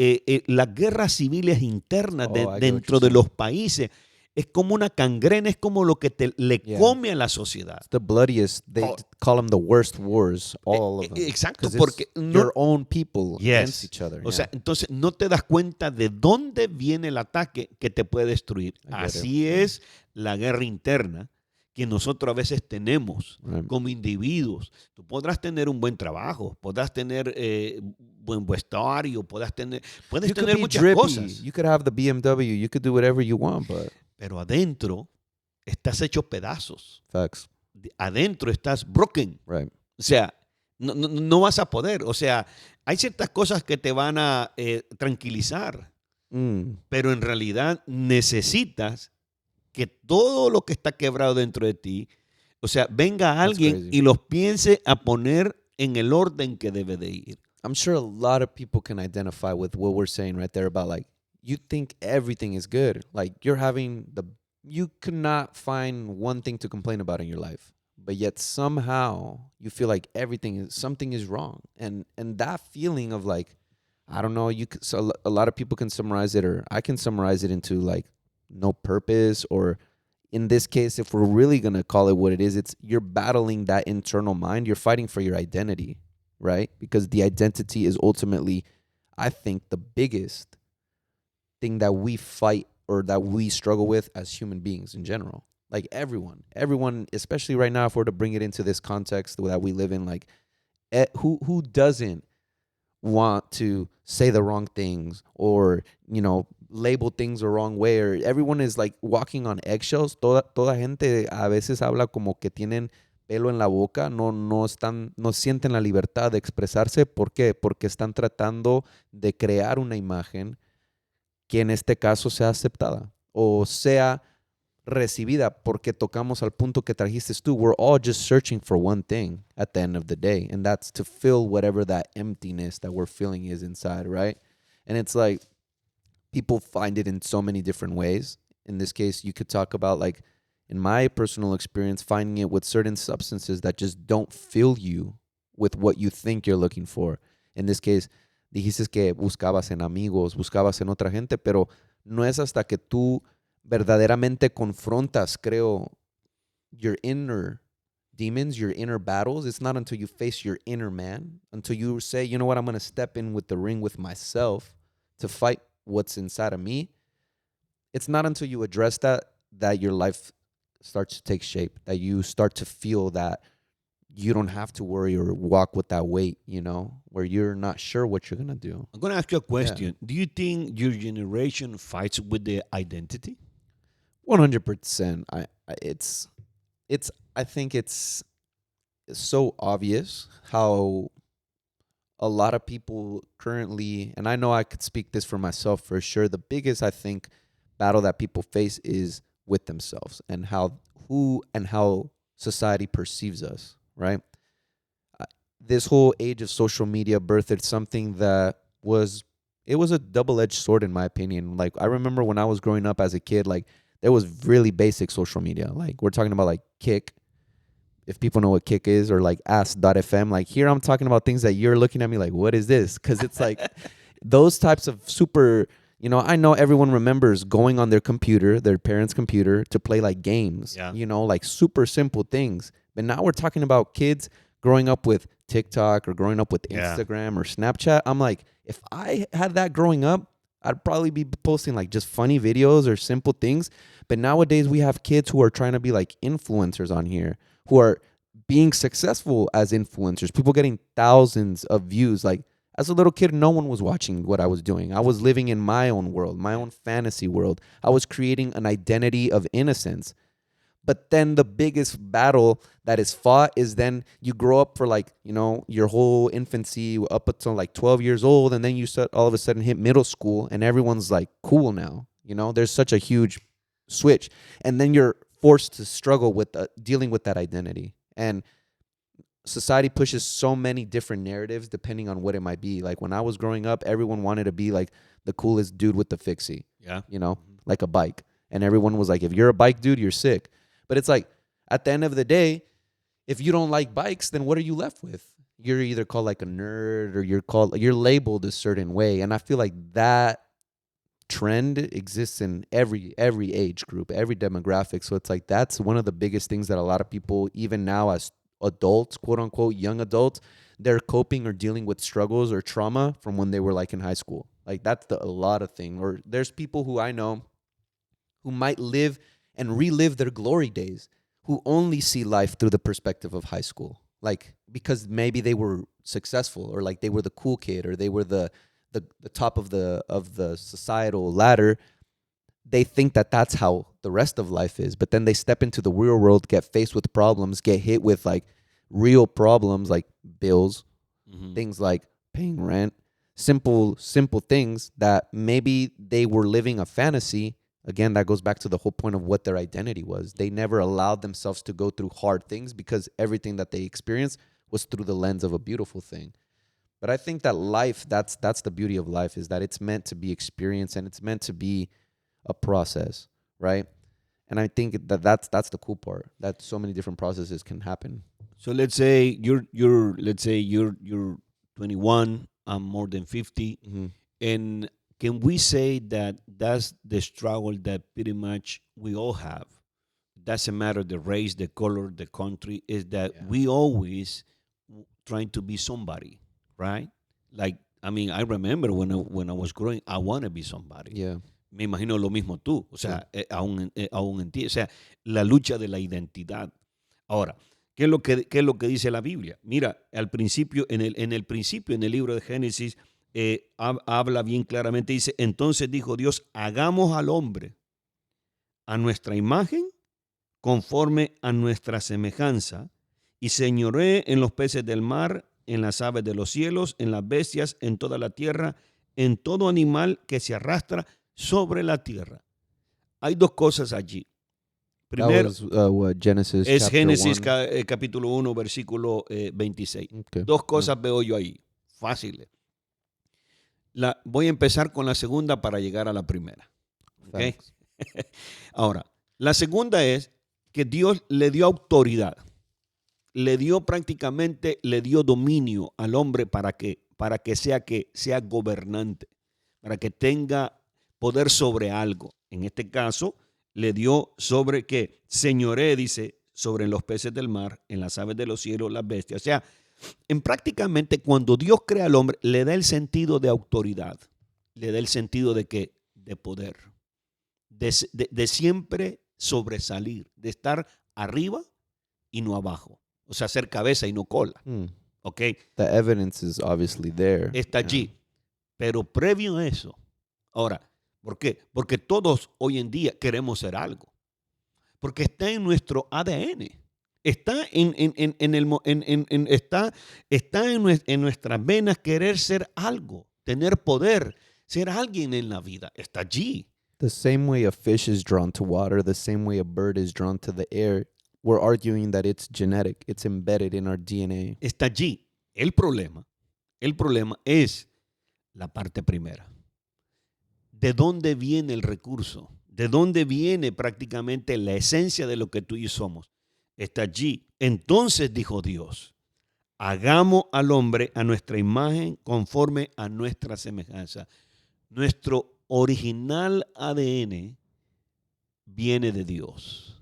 las guerras civiles internas dentro de los países es como una gangrena, es como lo que le come a la sociedad. It's the bloodiest. They call them the worst wars, all of them. Exacto, porque your own people against each other. O sea, entonces no te das cuenta de dónde viene el ataque que te puede destruir. Así es la guerra interna, que nosotros a veces tenemos Right. como individuos. Tú podrás tener un buen trabajo, podrás tener buen vestuario, puedes You could tener be muchas drippy. cosas, You could have the BMW. You could do whatever you want, but pero adentro estás hecho pedazos. facts. Adentro estás broken. Right. O sea, no vas a poder. O sea, hay ciertas cosas que te van a tranquilizar, pero en realidad necesitas que todo lo que está quebrado dentro de ti, o sea, venga That's alguien crazy. y los piense a poner en el orden que debe de ir. I'm sure a lot of people can identify with what we're saying right there about like you think everything is good. Like you cannot find one thing to complain about in your life. But yet somehow you feel like something is wrong. And that feeling of like, I don't know, so a lot of people can summarize it, or I can summarize it into like no purpose, or in this case, if we're really going to call it what it is, it's you're battling that internal mind. You're fighting for your identity, right? Because the identity is ultimately, I think, the biggest thing that we fight or that we struggle with as human beings in general. Like everyone, especially right now, if we're to bring it into this context that we live in, like who doesn't want to say the wrong things, or label things the wrong way, or everyone is like walking on eggshells. Toda gente a veces habla como que tienen pelo en la boca, no sienten la libertad de expresarse. ¿Por qué? Porque están tratando de crear una imagen que en este caso sea aceptada o sea recibida, porque tocamos al punto que trajiste tú. We're all just searching for one thing at the end of the day, and that's to fill whatever that emptiness that we're feeling is inside, right? And it's like people find it in so many different ways. In this case, you could talk about, like, in my personal experience, finding it with certain substances that just don't fill you with what you think you're looking for. In this case, dijiste que buscabas en amigos, buscabas en otra gente, pero no es hasta que tú verdaderamente confrontas, creo, your inner demons, your inner battles. It's not until you face your inner man, until you say, you know what, I'm going to step in with the ring with myself to fight what's inside of me. It's not until you address that your life starts to take shape, that you start to feel that you don't have to worry or walk with that weight, where you're not sure what you're going to do. I'm going to ask you a question. Yeah. Do you think your generation fights with the identity? 100%. I think it's so obvious how a lot of people currently, and I know I could speak this for myself for sure, the biggest, I think, battle that people face is with themselves and how society perceives us, right? This whole age of social media birthed something that was a double-edged sword, in my opinion. Like, I remember when I was growing up as a kid, like, there was really basic social media. Like, we're talking about like Kick, if people know what Kick is, or like Ask.fm. Like, here I'm talking about things that you're looking at me like, what is this? Because it's like those types of super, I know everyone remembers going on their computer, their parents' computer, to play like games, like super simple things. But now we're talking about kids growing up with TikTok or growing up with Instagram or Snapchat. I'm like, if I had that growing up, I'd probably be posting like just funny videos or simple things. But nowadays we have kids who are trying to be like influencers on here, who are being successful as influencers, people getting thousands of views. Like, as a little kid, no one was watching what I was doing. I was living in my own world, my own fantasy world. I was creating an identity of innocence. But then the biggest battle that is fought is then you grow up for like, your whole infancy up until like 12 years old. And then you all of a sudden hit middle school and everyone's like cool now. There's such a huge switch. And then you're forced to struggle with dealing with that identity. And society pushes so many different narratives depending on what it might be. Like, when I was growing up, everyone wanted to be like the coolest dude with the fixie. Yeah. Like a bike. And everyone was like, if you're a bike dude, you're sick. But it's like, at the end of the day, if you don't like bikes, then what are you left with? You're either called like a nerd, or you're labeled a certain way. And I feel like that trend exists in every age group, every demographic. So it's like, that's one of the biggest things that a lot of people, even now as adults, quote unquote, young adults, they're coping or dealing with struggles or trauma from when they were like in high school. Like, that's a lot of thing. Or there's people who I know who might live and relive their glory days, who only see life through the perspective of high school. Like, because maybe they were successful, or like they were the cool kid, or they were the top of the societal ladder. They think that that's how the rest of life is. But then they step into the real world, get faced with problems, get hit with like real problems like bills, things like paying rent, simple things that maybe they were living a fantasy. Again, that goes back to the whole point of what their identity was. They never allowed themselves to go through hard things because everything that they experienced was through the lens of a beautiful thing. But I think that life, that's the beauty of life, is that it's meant to be experienced, and it's meant to be a process, right? And I think that that's the cool part, that so many different processes can happen. So let's say you're 21, I'm more than 50, and can we say that that's the struggle that pretty much we all have? Doesn't matter the race, the color, the country, is that we always trying to be somebody, right? Like, I mean, I remember when I was growing, I want to be somebody. Yeah. Me imagino lo mismo tú, o sea, aún en ti, o sea, la lucha de la identidad. Ahora, ¿qué es lo que dice la Biblia? Mira, al principio, en el principio, en el libro de Génesis, habla bien claramente, dice, entonces dijo Dios, hagamos al hombre a nuestra imagen, conforme a nuestra semejanza, y señoree en los peces del mar, en las aves de los cielos, en las bestias, en toda la tierra, en todo animal que se arrastra sobre la tierra. Hay dos cosas allí. Primero, Genesis es Génesis capítulo 1, versículo 26. Okay. Dos cosas veo yo ahí, fáciles. Voy a empezar con la segunda para llegar a la primera. ¿Okay? Ahora, la segunda es que Dios le dio autoridad. Le dio dominio al hombre para que sea gobernante, para que tenga poder sobre algo. En este caso, le dio sobre que señoree, dice, sobre los peces del mar, en las aves de los cielos, las bestias. O sea, prácticamente cuando Dios crea al hombre, le da el sentido de autoridad, le da el sentido de poder, de siempre sobresalir, de estar arriba y no abajo. O sea, ser cabeza y no cola. Okay. The evidence is obviously there. Está allí. Pero previo a eso, ahora, ¿por qué? Porque todos hoy en día queremos ser algo. Porque está en nuestro ADN. Está en nuestras venas querer ser algo, tener poder, ser alguien en la vida. Está allí. The same way a fish is drawn to water, the same way a bird is drawn to the air, we're arguing that it's genetic, it's embedded in our DNA. Está allí. El problema es la parte primera. ¿De dónde viene el recurso? ¿De dónde viene prácticamente la esencia de lo que tú y yo somos? Está allí. Entonces dijo Dios, hagamos al hombre a nuestra imagen conforme a nuestra semejanza. Nuestro original ADN viene de Dios.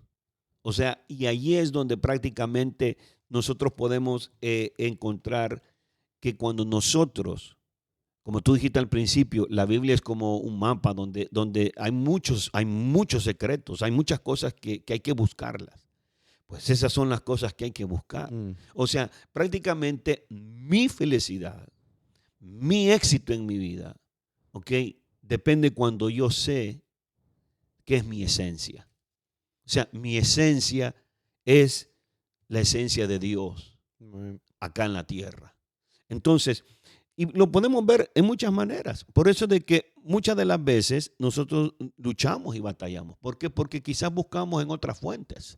O sea, y allí es donde prácticamente nosotros podemos encontrar que cuando nosotros, como tú dijiste al principio, la Biblia es como un mapa donde hay muchos secretos, hay muchas cosas que hay que buscarlas. Pues esas son las cosas que hay que buscar. O sea, prácticamente mi felicidad, mi éxito en mi vida, ¿ok? Depende cuando yo sé qué es mi esencia. O sea, mi esencia es la esencia de Dios acá en la tierra. Entonces, y lo podemos ver en muchas maneras. Por eso de que muchas de las veces nosotros luchamos y batallamos. ¿Por qué? Porque quizás buscamos en otras fuentes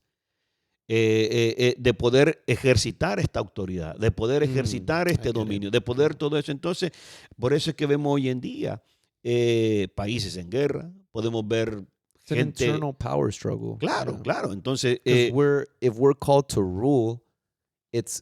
de poder ejercitar esta autoridad, de poder ejercitar este dominio, de poder todo eso. Entonces, por eso es que vemos hoy en día países en guerra, podemos ver It's an internal power struggle. Claro, claro. Entonces, if we're called to rule, it's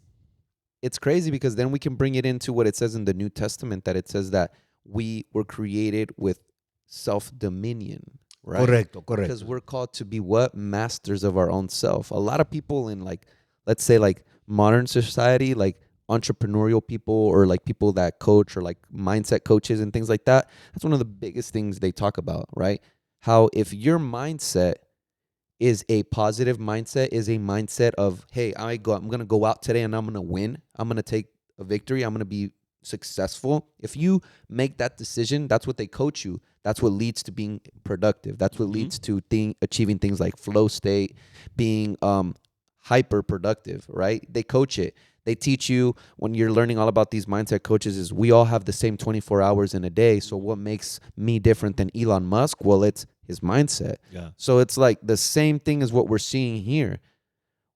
crazy, because then we can bring it into what it says in the New Testament, that it says that we were created with self-dominion, right? Correcto. Because we're called to be what? Masters of our own self. A lot of people in, like, let's say, like, modern society, like entrepreneurial people, or like people that coach, or like mindset coaches and things like that, that's one of the biggest things they talk about, right? How if your mindset is a positive mindset, is a mindset of, hey, I'm going to go out today and I'm going to win. I'm going to take a victory. I'm going to be successful. If you make that decision, that's what they coach you. That's what leads to being productive. That's what leads to achieving things like flow state, being hyper productive, right? They coach it. They teach you when you're learning all about these mindset coaches is we all have the same 24 hours in a day. So what makes me different than Elon Musk? Well, it's his mindset. Yeah. So it's like the same thing as what we're seeing here.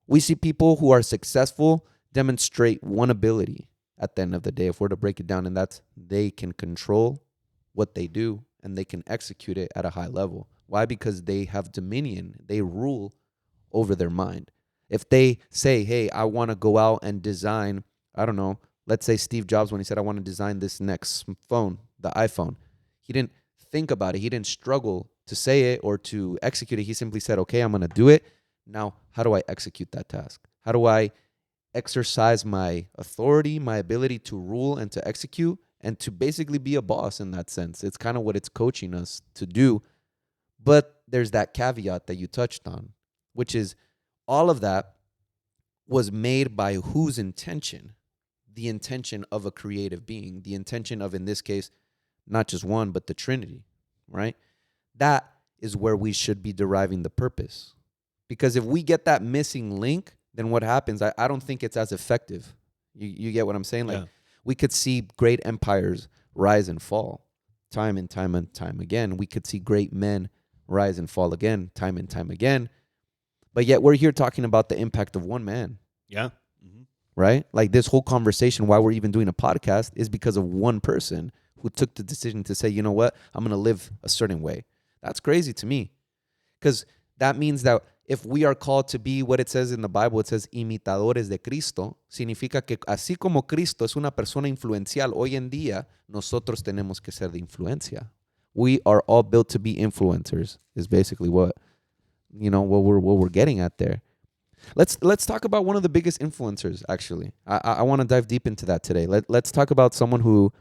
We see people who are successful demonstrate one ability at the end of the day, if we're to break it down, and that's they can control what they do and they can execute it at a high level. Why? Because they have dominion. They rule over their mind. If they say, hey, I want to go out and design, I don't know, let's say Steve Jobs, when he said, I want to design this next phone, the iPhone, he didn't think about it. He didn't struggle to say it or to execute it. He simply said, okay, I'm going to do it. Now, how do I execute that task? How do I exercise my authority, my ability to rule and to execute and to basically be a boss in that sense? It's kind of what it's coaching us to do. But there's that caveat that you touched on, which is all of that was made by whose intention? The intention of a creative being, the intention of, in this case, not just one, but the Trinity, right? That is where we should be deriving the purpose. Because if we get that missing link, then what happens? I don't think it's as effective. You get what I'm saying? Like, we could see great empires rise and fall time and time and time again. We could see great men rise and fall again, time and time again. But yet we're here talking about the impact of one man. Yeah. Right? Like this whole conversation, why we're even doing a podcast, is because of one person who took the decision to say, you know what? I'm going to live a certain way. That's crazy to me. Because that means that if we are called to be what it says in the Bible, it says imitadores de Cristo, significa que así como Cristo es una persona influencial hoy en día, nosotros tenemos que ser de influencia. We are all built to be influencers, is basically what we're getting at there. Let's talk about one of the biggest influencers, actually. I want to dive deep into that today. Let's talk about someone who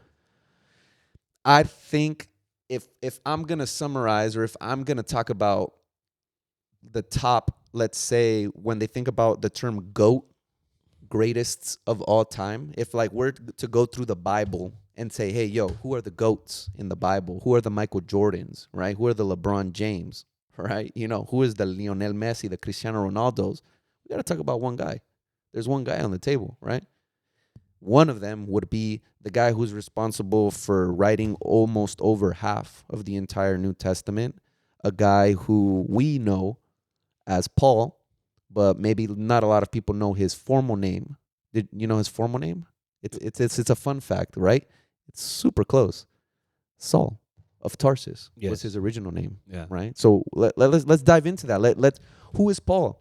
I think if I'm going to summarize or if I'm going to talk about the top, let's say, when they think about the term GOAT, greatest of all time, if like we're to go through the Bible and say, hey, yo, who are the GOATs in the Bible? Who are the Michael Jordans, right? Who are the LeBron James, right? Who is the Lionel Messi, the Cristiano Ronaldos? We got to talk about one guy. There's one guy on the table, right? One of them would be the guy who's responsible for writing almost over half of the entire New Testament, a guy who we know as Paul, but maybe not a lot of people know his formal name. Did you know his formal name? It's a fun fact, right? It's super close. Saul of Tarsus was his original name, right? So let's dive into that. Who is Paul?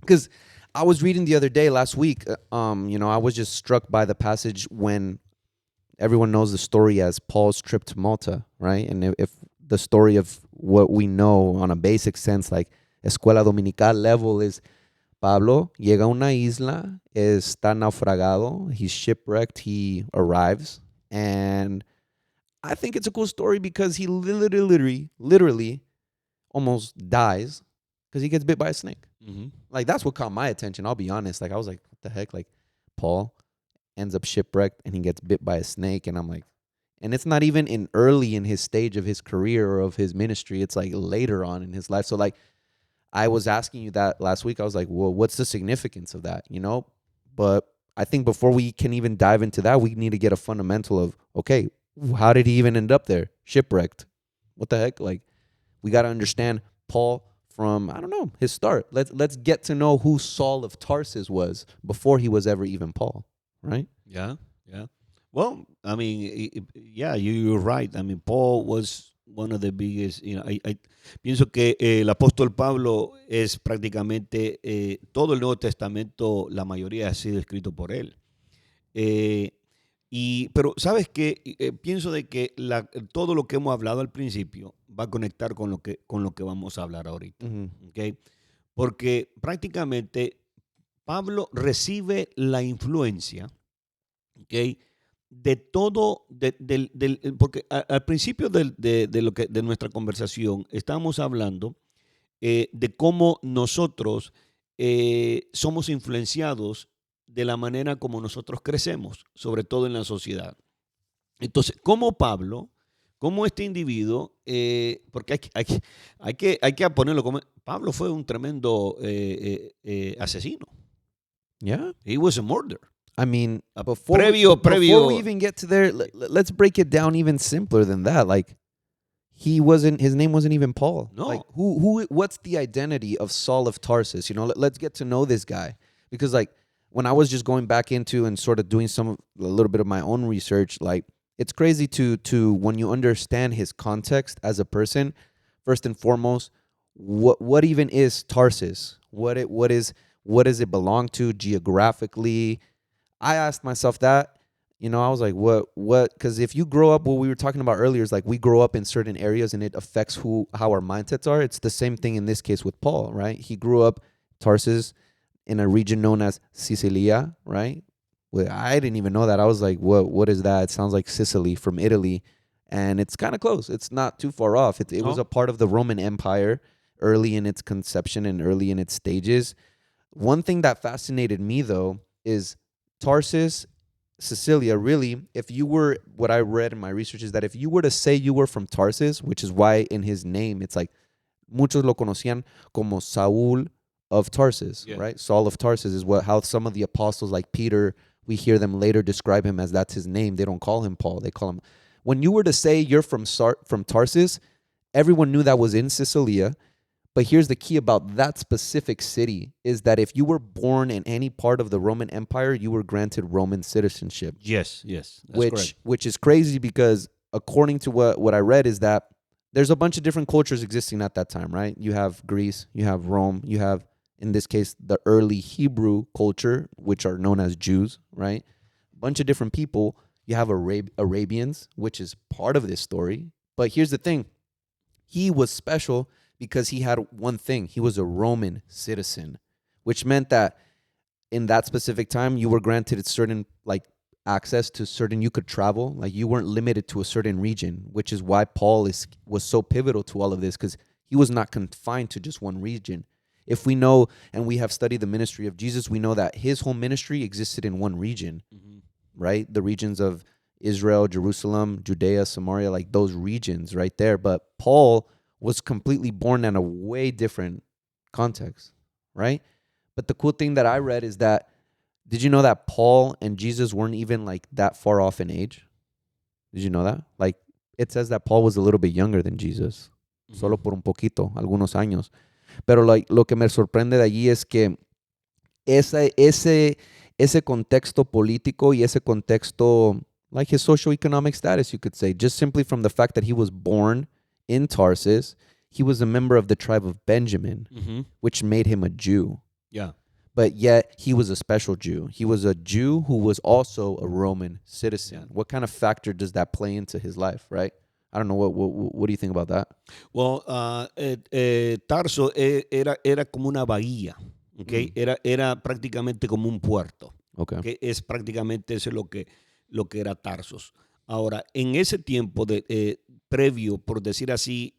Because I was reading the other day, last week, I was just struck by the passage when everyone knows the story as Paul's trip to Malta, right? And if the story of what we know on a basic sense, like escuela dominical level, is Pablo llega a una isla, está naufragado, he's shipwrecked, he arrives, and I think it's a cool story because he literally almost dies because he gets bit by a snake. Mm-hmm. Like, that's what caught my attention, I'll be honest. Like, I was like, what the heck? Like, Paul ends up shipwrecked and he gets bit by a snake, and I'm like, and it's not even early in his stage of his career or of his ministry. It's like later on in his life. So like, I was asking you that last week. I was like, well, what's the significance of that? But I think before we can even dive into that, we need to get a fundamental of, okay, how did he even end up there? Shipwrecked. What the heck? Like, we got to understand Paul from, I don't know, his start. Let's get to know who Saul of Tarsus was before he was ever even Paul, right? Yeah. Well, I mean, you're right. I mean, Paul was one of the biggest, I pienso que el apóstol Pablo es prácticamente todo el Nuevo Testamento, la mayoría ha sido escrito por él. Pero, ¿sabes qué? Pienso de que todo lo que hemos hablado al principio va a conectar con lo que vamos a hablar ahorita. ¿Okay? Porque prácticamente Pablo recibe la influencia, ¿okay?, de todo, porque al principio de nuestra conversación estábamos hablando de cómo nosotros somos influenciados de la manera como nosotros crecemos, sobre todo en la sociedad. Entonces, como Pablo, como este individuo, porque hay que ponerlo como... Pablo fue un tremendo asesino. Yeah. He was a murderer. I mean, before we even get to there, let's break it down even simpler than that. Like, his name wasn't even Paul. No. Like, what's the identity of Saul of Tarsus? You know, let's get to know this guy. Because, like, when I was just going back into and sort of doing a little bit of my own research, like, it's crazy to when you understand his context as a person, first and foremost, what even is Tarsus? What does it belong to geographically? I asked myself that. You know, I was like, what? Because if you grow up, what we were talking about earlier is like we grow up in certain areas and it affects how our mindsets are. It's the same thing in this case with Paul, right? He grew up Tarsus in a region known as Sicilia, right? Well, I didn't even know that. I was like, what is that? It sounds like Sicily from Italy. And it's kind of close. It's not too far off. It was a part of the Roman Empire early in its conception and early in its stages. One thing that fascinated me, though, is Tarsus, Sicilia, really, what I read in my research is that if you were to say you were from Tarsus, which is why in his name, it's like, muchos lo conocían como Saul of Tarsus, right? Saul of Tarsus is how some of the apostles like Peter, we hear them later describe him as that's his name. They don't call him Paul. They call him. When you were to say you're from Tarsus, everyone knew that was in Sicilia. But here's the key about that specific city is that if you were born in any part of the Roman Empire, you were granted Roman citizenship. Yes, that's correct. Which is crazy because according to what I read is that there's a bunch of different cultures existing at that time, right? You have Greece, you have Rome, you have, in this case, the early Hebrew culture, which are known as Jews, right? A bunch of different people. You have Arabians, which is part of this story. But here's the thing. He was special because he had one thing. He was a Roman citizen, which meant that in that specific time, you were granted certain access to certain, you could travel. Like you weren't limited to a certain region, which is why Paul was so pivotal to all of this because he was not confined to just one region. If we know and we have studied the ministry of Jesus, we know that his whole ministry existed in one region, right? The regions of Israel, Jerusalem, Judea, Samaria, like those regions right there. But Paul was completely born in a way different context, right? But the cool thing that I read is that, did you know that Paul and Jesus weren't even like that far off in age? Did you know that? Like it says that Paul was a little bit younger than Jesus, solo por un poquito, algunos años. Pero lo que me sorprende de allí es que ese contexto político y ese contexto, like his socioeconomic status, you could say, just simply from the fact that he was born in Tarsus, he was a member of the tribe of Benjamin, which made him a Jew. Yeah. But yet he was a special Jew. He was a Jew who was also a Roman citizen. Yeah. What kind of factor does that play into his life, right? I don't know. What do you think about that? Well, Tarso era como una bahía, ¿okay? Era prácticamente como un puerto. Okay. Es prácticamente eso lo que era Tarsos. Ahora, en ese tiempo previo, por decir así,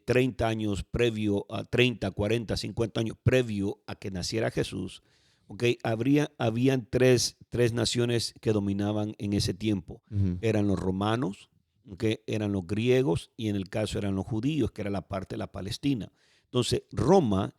30 años previo a 30, 40, 50 años previo a que naciera Jesús, ¿okay? Habían tres naciones que dominaban en ese tiempo. Eran los romanos, ¿okay? Eran los griegos y en el caso eran los judíos, que era la parte de la Palestina. Entonces, Roma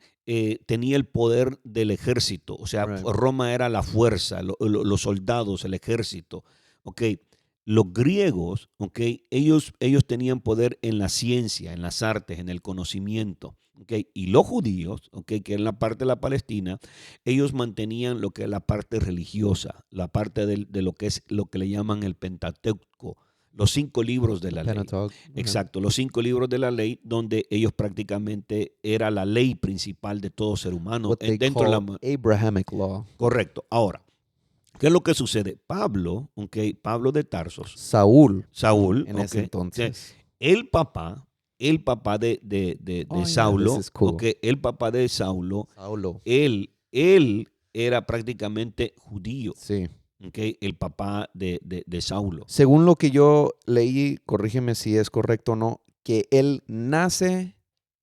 tenía el poder del ejército, o sea, right. Roma era la fuerza, los soldados, el ejército, ¿okay? Los griegos, ¿okay? Ellos tenían poder en la ciencia, en las artes, en el conocimiento, ¿okay? Y los judíos, ¿okay? Que en la parte de la Palestina, ellos mantenían lo que es la parte religiosa, la parte de lo que es lo que le llaman el Pentateuco, los 5 libros de la ley. Exacto, los 5 libros de la ley, donde ellos prácticamente era la ley principal de todo ser humano. Dentro de la Abrahamic law. Correcto. Ahora, ¿qué es lo que sucede? Pablo, ¿okay? Pablo de Tarsos. Saúl. En ese entonces. El papá de Saulo, yeah, cool. ¿okay? El papá de Saulo. Él era prácticamente judío. Sí. Okay, el papá de Saulo. Según lo que yo leí, corrígeme si es correcto o no, que él nace,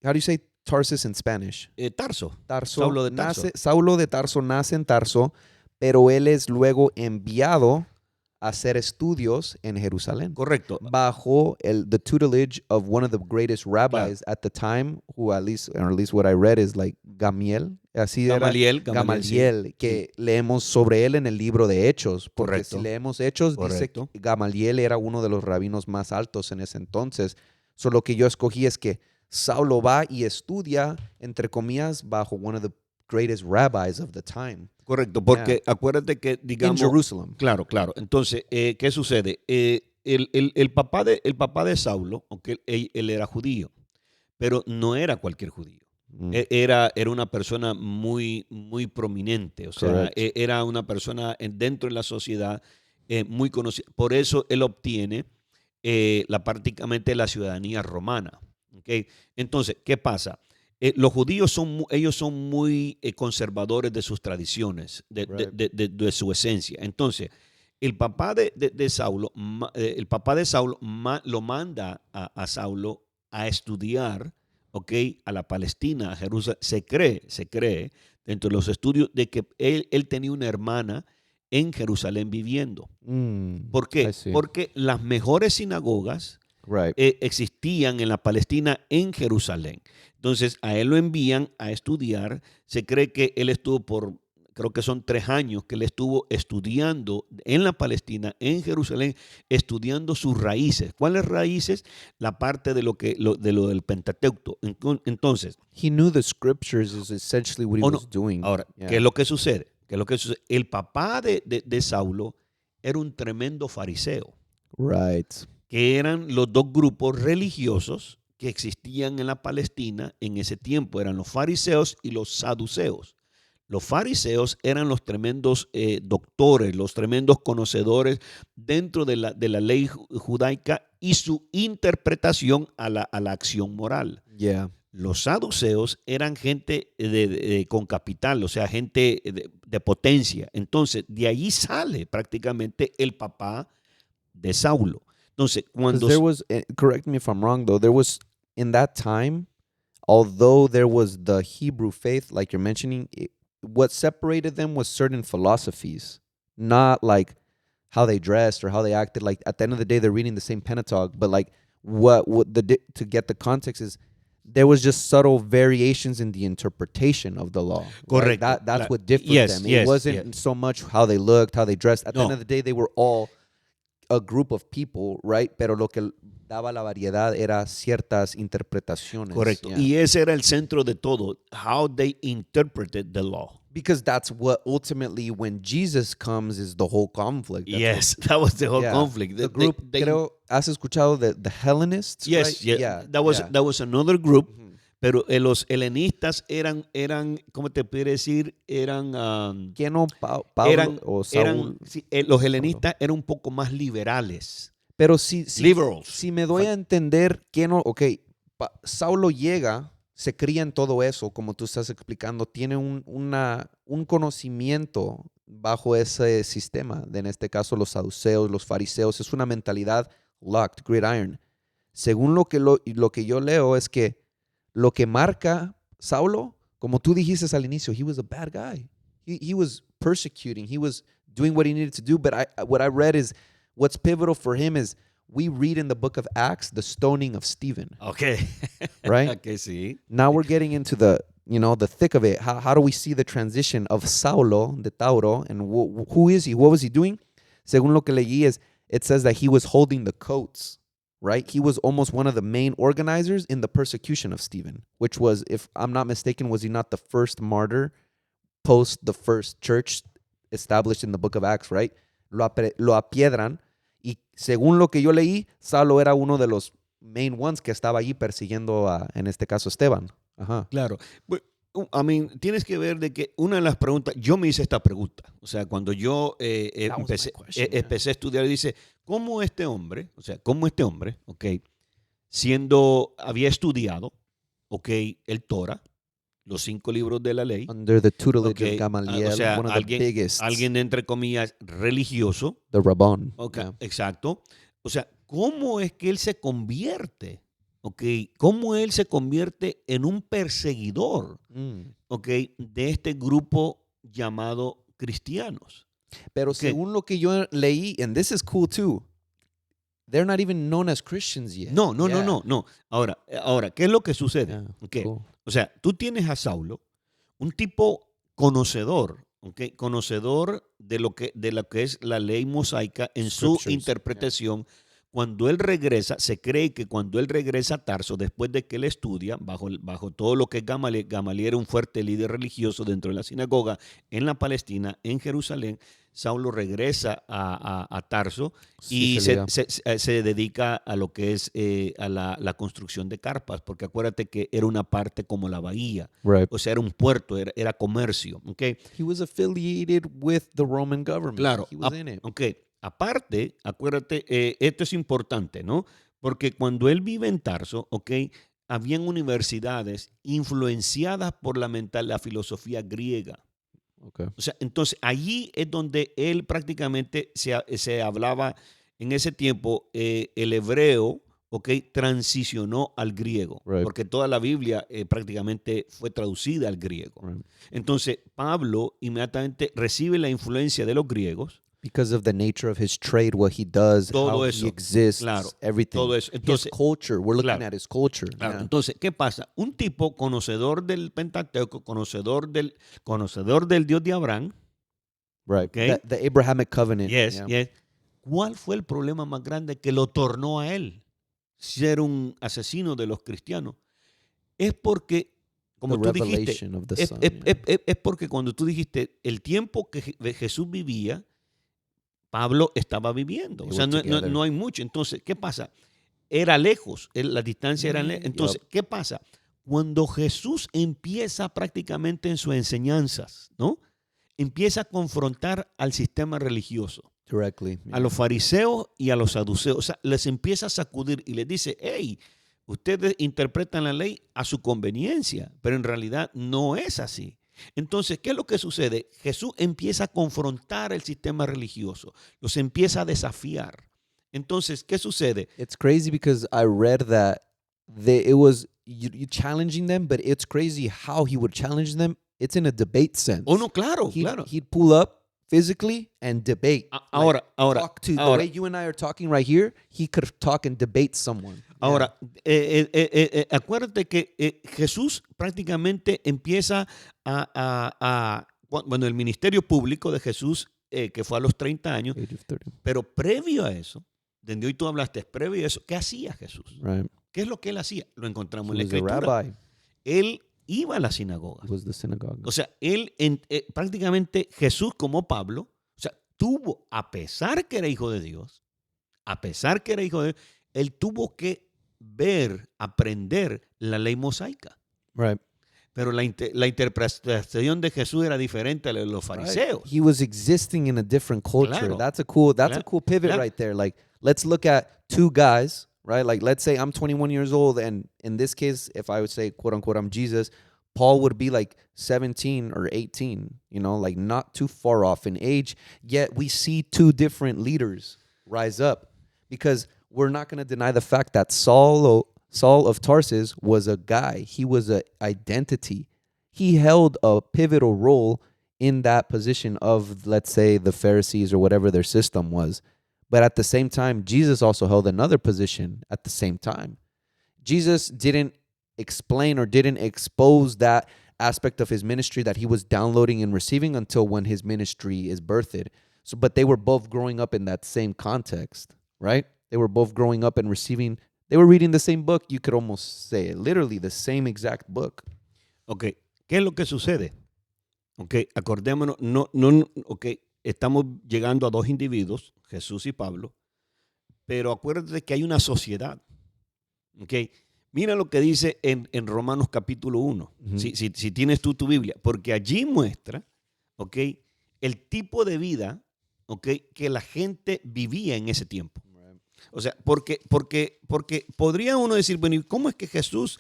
how do you say, Tarsus in Spanish? Tarso. Tarso. Saulo de Tarso. Saulo de Tarso nace en Tarso, pero él es luego enviado a hacer estudios en Jerusalén. Correcto. Bajo the tutelage of one of the greatest rabbis at the time, who at least what I read is like Gamaliel. Así Gamaliel, era Gamaliel, sí. que leemos sobre él en el libro de Hechos. Porque Correcto. si leemos Hechos, dice que Gamaliel era uno de los rabinos más altos en ese entonces. So, lo que yo escogí es que Saulo va y estudia, entre comillas, bajo one of the greatest rabbis of the time. Correcto, porque acuérdate que, digamos... In Jerusalem. Claro. Entonces, ¿qué sucede? El papá de Saulo, aunque él era judío, pero no era cualquier judío. Era una persona muy, muy prominente, o sea, era una persona dentro de la sociedad muy conocida. Por eso él obtiene prácticamente la ciudadanía romana. ¿Okay? Entonces, ¿qué pasa? Los judíos son muy conservadores de sus tradiciones, de su esencia. Entonces, el papá de Saulo lo manda a Saulo a estudiar, ¿okay? A la Palestina, a Jerusalén. Se cree dentro de los estudios de que él tenía una hermana en Jerusalén viviendo. ¿Por qué? Porque las mejores sinagogas existían en la Palestina, en Jerusalén. Entonces, a él lo envían a estudiar. Se cree que él estuvo creo que son 3 años que él estuvo estudiando en la Palestina, en Jerusalén, estudiando sus raíces. ¿Cuáles raíces? La parte de lo del Pentateuco. Entonces, he knew the scriptures is essentially what he was doing. Ahora, ¿qué es lo que sucede? El papá de Saulo era un tremendo fariseo. Right. Que eran los dos grupos religiosos que existían en la Palestina en ese tiempo. Eran los fariseos y los saduceos. Los fariseos eran los tremendos doctores, los tremendos conocedores dentro de la ley judaica y su interpretación a la acción moral. Yeah. Los saduceos eran gente con capital, o sea, gente de potencia. Entonces, de allí sale prácticamente el papá de Saulo. Entonces, cuando... There was, correct me if I'm wrong, though, there was, in that time, although there was the Hebrew faith, like you're mentioning, what separated them was certain philosophies, not like how they dressed or how they acted. Like, at the end of the day, they're reading the same Pentateuch, but like, to get the context is, there was just subtle variations in the interpretation of the law. Correct. Right? That's what differed them. It wasn't so much how they looked, how they dressed. At the end of the day, they were all a group of people, right? Pero lo que daba la variedad era ciertas interpretaciones. Correcto. Yeah. Y ese era el centro de todo, how they interpreted the law. Because that's what ultimately, when Jesus comes, is the whole conflict. That was the whole conflict. The group, creo, ¿has escuchado the Hellenists? Yes, right? yeah. That was another group. Mm-hmm. Pero los helenistas eran, ¿cómo te puedo decir? Eran... ¿Quién no? Pablo o Saúl. Los helenistas eran un poco más liberales. Pero si me doy a entender que no... Ok, Saulo llega, se cría en todo eso, como tú estás explicando, tiene un conocimiento bajo ese sistema, en este caso los saduceos, los fariseos, es una mentalidad locked, gridiron. Según lo que yo leo es que lo que marca Saulo, como tú dijiste al inicio, he was a bad guy. He was persecuting. He was doing what he needed to do. But what I read is what's pivotal for him is we read in the book of Acts the stoning of Stephen. Okay. Right? Okay, sí. Now we're getting into the thick of it. How do we see the transition of Saulo, de Tauro, and who is he? What was he doing? Según lo que leí is, it says that he was holding the coats. Right? He was almost one of the main organizers in the persecution of Stephen, which was, if I'm not mistaken, was he not the first martyr post the first church established in the book of Acts, right? Lo apiedran, y según lo que yo leí, Saulo era uno de los main ones que estaba allí persiguiendo en este caso, Esteban. Ajá. Claro. Tienes que ver de que una de las preguntas, yo me hice esta pregunta, o sea, cuando yo empecé a estudiar, dice, ¿cómo este hombre, okay, había estudiado, okay, el Torah, los 5 libros de la ley, under the tutelage of Gamaliel, o sea, one of the biggest, alguien entre comillas religioso, the Rabbon, okay, yeah. Exacto, o sea, ¿cómo es que él se convierte Okay, cómo él se convierte en un perseguidor, okay, de este grupo llamado cristianos. Pero Okay. según lo que yo leí, and this is cool too, they're not even known as Christians yet. No. Ahora, ¿qué es lo que sucede? Yeah, Okay. cool. O sea, tú tienes a Saulo, un tipo conocedor, okay, conocedor de lo que es la ley mosaica en su interpretación. Yeah. Cuando él regresa, se cree que cuando él regresa a Tarso, después de que él estudia, bajo todo lo que es Gamaliel, Gamaliel era un fuerte líder religioso dentro de la sinagoga en la Palestina, en Jerusalén, Saulo regresa a Tarso y se dedica a lo que es a la construcción de carpas, porque acuérdate que era una parte como la bahía, right. O sea, era un puerto, era comercio. Okay. He was affiliated with the Roman government. Claro, He was in it. Okay. Aparte, acuérdate, esto es importante, ¿no? Porque cuando él vive en Tarso, okay, habían universidades influenciadas por la filosofía griega. Okay. O sea, entonces allí es donde él prácticamente se hablaba en ese tiempo el hebreo, okay, transicionó al griego, right. Porque toda la Biblia prácticamente fue traducida al griego. Right. Entonces Pablo inmediatamente recibe la influencia de los griegos. Because of the nature of his trade, what he does, todo how eso, he exists, claro, everything. Todo eso. Entonces, his culture, we're looking claro, at his culture. Claro. Yeah. Entonces, ¿qué pasa? Un tipo conocedor del Pentateuco, conocedor del Dios de Abraham. Right. Okay? The Abrahamic covenant. Yes. ¿Cuál fue el problema más grande que lo tornó a él ser un asesino de los cristianos? Es porque, como tú dijiste, es porque cuando tú dijiste el tiempo que Jesús vivía, Pablo estaba viviendo. O sea, no hay mucho. Entonces, ¿qué pasa? Era lejos, la distancia era lejos. Entonces, ¿qué pasa? Cuando Jesús empieza prácticamente en sus enseñanzas, ¿no? Empieza a confrontar al sistema religioso. Directly. A los fariseos y a los saduceos. O sea, les empieza a sacudir y les dice, hey, ustedes interpretan la ley a su conveniencia, pero en realidad no es así. Entonces, ¿qué es lo que sucede? Jesús empieza a confrontar el sistema religioso, los empieza a desafiar. Entonces, ¿qué sucede? It's crazy because I read that it was you challenging them, but it's crazy how he would challenge them. It's in a debate sense. Oh, no, claro, claro. He'd pull up physically and debate. Ahora, the way you and I are talking right here, he could talk and debate someone. Ahora, acuérdate que Jesús prácticamente empieza bueno, el ministerio público de Jesús, que fue a los 30 años, pero previo a eso, donde hoy tú hablaste, previo a eso, ¿qué hacía Jesús? Right. ¿Qué es lo que él hacía? Lo encontramos en la Escritura. Él iba a la sinagoga. O sea, él prácticamente Jesús como Pablo, o sea, tuvo, a pesar que era hijo de Dios, él tuvo que ver, aprender la ley mosaica. Right. Pero la interpretación de Jesús era diferente a la de los fariseos. Right. He was existing in a different culture. Claro. That's a cool pivot right there. Like, let's look at two guys, right? Like, let's say I'm 21 years old, and in this case, if I would say, quote unquote, I'm Jesus, Paul would be like 17 or 18, you know, like not too far off in age. Yet we see two different leaders rise up, because we're not going to deny the fact that Saul of Tarsus was a guy. He was an identity. He held a pivotal role in that position of, let's say, the Pharisees or whatever their system was. But at the same time, Jesus also held another position at the same time. Jesus didn't explain or didn't expose that aspect of his ministry that he was downloading and receiving until when his ministry is birthed. So, but they were both growing up in that same context, right? They were both growing up and receiving. They were reading the same book. You could almost say literally the same exact book. Okay, ¿qué es lo que sucede? Okay, acordémonos, okay, estamos llegando a dos individuos, Jesús y Pablo, pero acuérdate que hay una sociedad. Okay, mira lo que dice en Romanos capítulo 1, si tienes tú tu Biblia, porque allí muestra, okay, el tipo de vida, okay, que la gente vivía en ese tiempo. O sea, porque podría uno decir, bueno, ¿y cómo es que Jesús,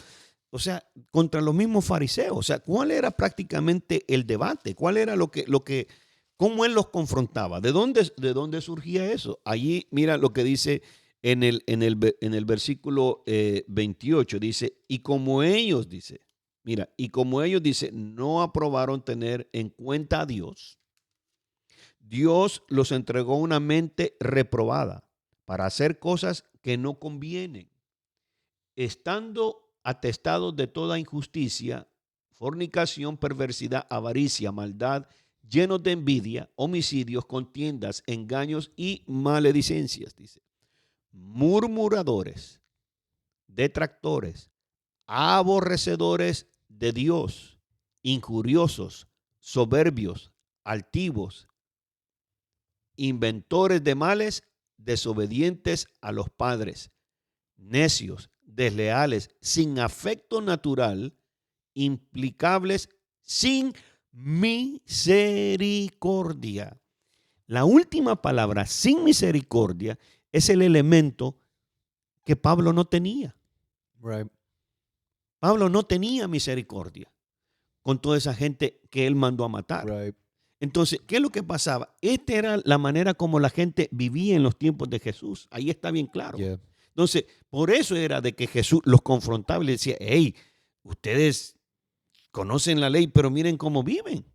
o sea, contra los mismos fariseos? O sea, ¿cuál era prácticamente el debate? ¿Cuál era cómo él los confrontaba? ¿De dónde surgía eso? Allí, mira lo que dice En el versículo 28 dice, y como ellos, dice, mira, y como ellos, dice, no aprobaron tener en cuenta a Dios, Dios los entregó una mente reprobada para hacer cosas que no convienen, estando atestados de toda injusticia, fornicación, perversidad, avaricia, maldad, llenos de envidia, homicidios, contiendas, engaños y maledicencias, dice. Murmuradores, detractores, aborrecedores de Dios, injuriosos, soberbios, altivos, inventores de males, desobedientes a los padres, necios, desleales, sin afecto natural, implicables, sin misericordia. La última palabra, sin misericordia, es el elemento que Pablo no tenía. Right. Pablo no tenía misericordia con toda esa gente que él mandó a matar. Right. Entonces, ¿qué es lo que pasaba? Esta era la manera como la gente vivía en los tiempos de Jesús. Ahí está bien claro. Yeah. Entonces, por eso era de que Jesús los confrontaba y les decía, hey, ustedes conocen la ley, pero miren cómo viven.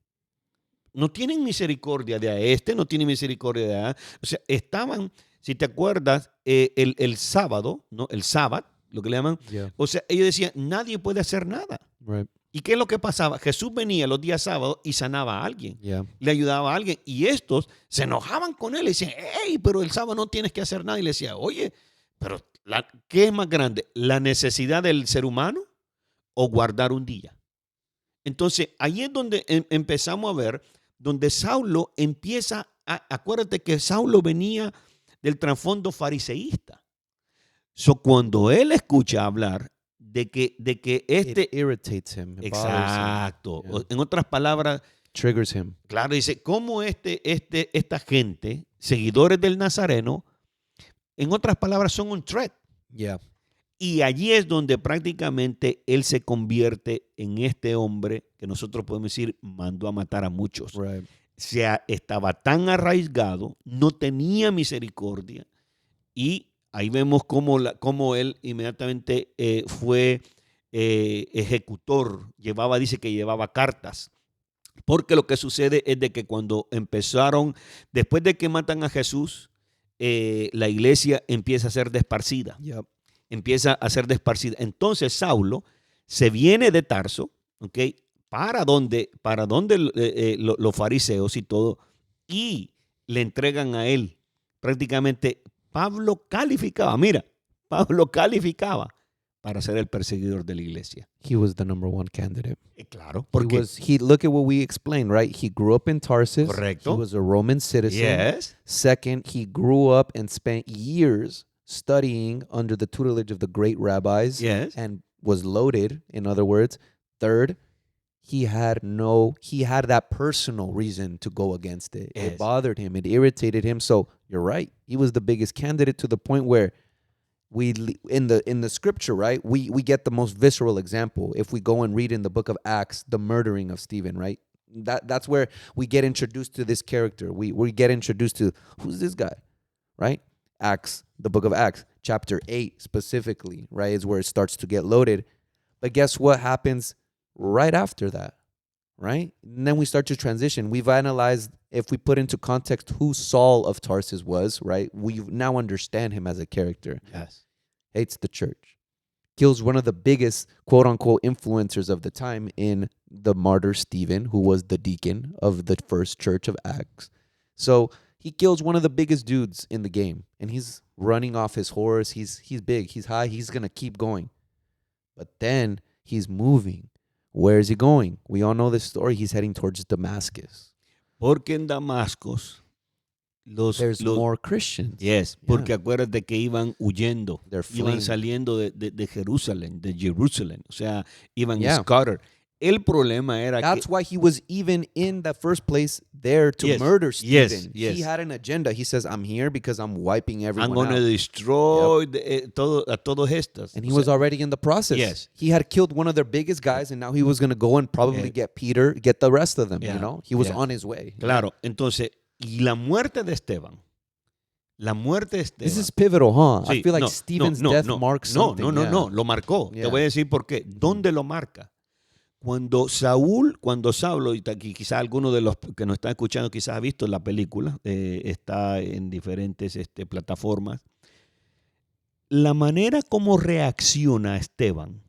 No tienen misericordia de este, no tienen misericordia de allá. O sea, estaban, si te acuerdas, el sábado, ¿no? El sábado, lo que le llaman. Yeah. O sea, ellos decían, nadie puede hacer nada. Right. ¿Y qué es lo que pasaba? Jesús venía los días sábados y sanaba a alguien. Yeah. Le ayudaba a alguien. Y estos se enojaban con él y decían, hey, pero el sábado no tienes que hacer nada. Y le decía, oye, pero ¿qué es más grande? ¿La necesidad del ser humano o guardar un día? Entonces, ahí es donde empezamos a ver, donde Saulo empieza, acuérdate que Saulo venía del trasfondo fariseísta. Cuando él escucha hablar de que It irritates him. It exacto. bothers him. Yeah. En otras palabras, Triggers him. claro, dice, ¿cómo esta gente, seguidores del Nazareno, en otras palabras, son un threat? Yeah. Y allí es donde prácticamente él se convierte en este hombre que nosotros podemos decir mandó a matar a muchos. Right. Estaba tan arraigado, no tenía misericordia y ahí vemos cómo él inmediatamente fue ejecutor, dice que llevaba cartas. Porque lo que sucede es de que cuando empezaron, después de que matan a Jesús, la iglesia empieza a ser desparcida. Yep. Empieza a ser desparcida. Entonces Saulo se viene de Tarso, ¿ok? Para donde los fariseos y todo, y le entregan a él. Prácticamente Pablo calificaba para ser el perseguidor de la iglesia. He was the number one candidate. Claro, porque Look at what we explained, right? He grew up in Tarsus. Correcto. He was a Roman citizen. yes, Second, he grew up and spent years studying under the tutelage of the great rabbis yes, and was loaded, in other words. Third, he had that personal reason to go against it. Yes. It bothered him. It irritated him. So you're right. He was the biggest candidate to the point where in the scripture, right? We get the most visceral example. If we go and read in the book of Acts, the murdering of Stephen, right? That's where we get introduced to this character. We get introduced to who's this guy, right? Acts, the book of Acts, chapter 8 specifically, right, is where it starts to get loaded. But guess what happens right after that, right? And then we start to transition. We've analyzed, if we put into context who Saul of Tarsus was, right? We now understand him as a character. yes. Hates the church. Kills one of the biggest, quote-unquote, influencers of the time in the martyr Stephen, who was the deacon of the first church of Acts. So he kills one of the biggest dudes in the game, and he's running off his horse. He's big, he's high, he's going to keep going. But then he's moving. Where is he going? We all know this story. He's heading towards Damascus. Porque en Damascus There's more Christians. Yes, Yeah. porque acuérdate que iban huyendo, They're iban fleeing. saliendo de Jerusalén, o sea, iban Yeah. scattered. El problema era That's que why he was even in the first place there to Yes. murder Stephen. Yes. He had an agenda. He says, I'm here because I'm wiping everyone I'm going to out. destroy a todos estos. And he O was sea, already in the process. Yes. He had killed one of their biggest guys, and now he was going to go and probably Yeah. get Peter, get the rest of them, Yeah. He was Yeah. on his way. Claro, entonces, y la muerte de Esteban, La muerte de This Esteban. is pivotal, huh? Sí, I feel like Stephen's death marks something. No, lo marcó. Yeah. Te voy a decir por qué. ¿Dónde lo marca? Cuando Saulo, y quizás alguno de los que nos están escuchando quizás ha visto la película, está en diferentes plataformas, la manera como reacciona Esteban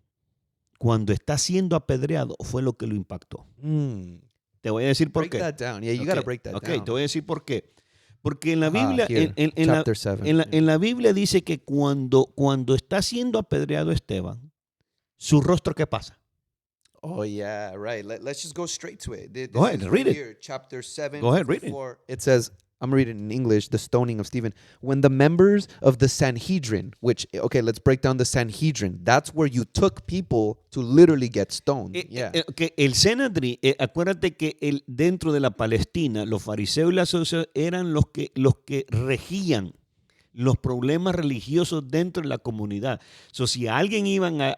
cuando está siendo apedreado fue lo que lo impactó. Te voy a decir por qué. Break that down. Yeah, you gotta break that down. Te voy a decir por qué. Porque en la Biblia, Here, chapter 7. en la Biblia dice que cuando está siendo apedreado Esteban, su rostro, ¿qué pasa? Oh, yeah, right. Let's just go straight to it. This Go ahead, is read it. Here, chapter 7. Go ahead, read it. It says, I'm reading in English, the stoning of Stephen. When the members of the Sanhedrin, which, okay, let's break down the Sanhedrin. That's where you took people to literally get stoned. Que el Sanhedrin, acuérdate que dentro de la Palestina, los fariseos y las saduceos eran los que regían los problemas religiosos dentro de la comunidad. Si a alguien iban a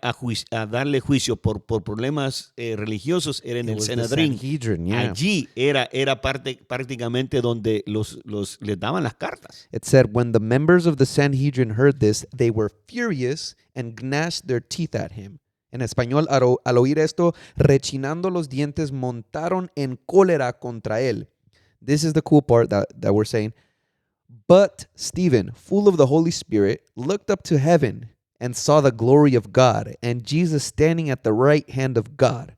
darle juicio por problemas religiosos, era en el Sanhedrin. Allí era prácticamente donde les daban las cartas. It said, when the members of the Sanhedrin heard this, they were furious and gnashed their teeth at him. En español, al oír esto, rechinando los dientes, montaron en cólera contra él. This is the cool part that we're saying. But Stephen, full of the Holy Spirit, looked up to heaven and saw the glory of God and Jesus standing at the right hand of God.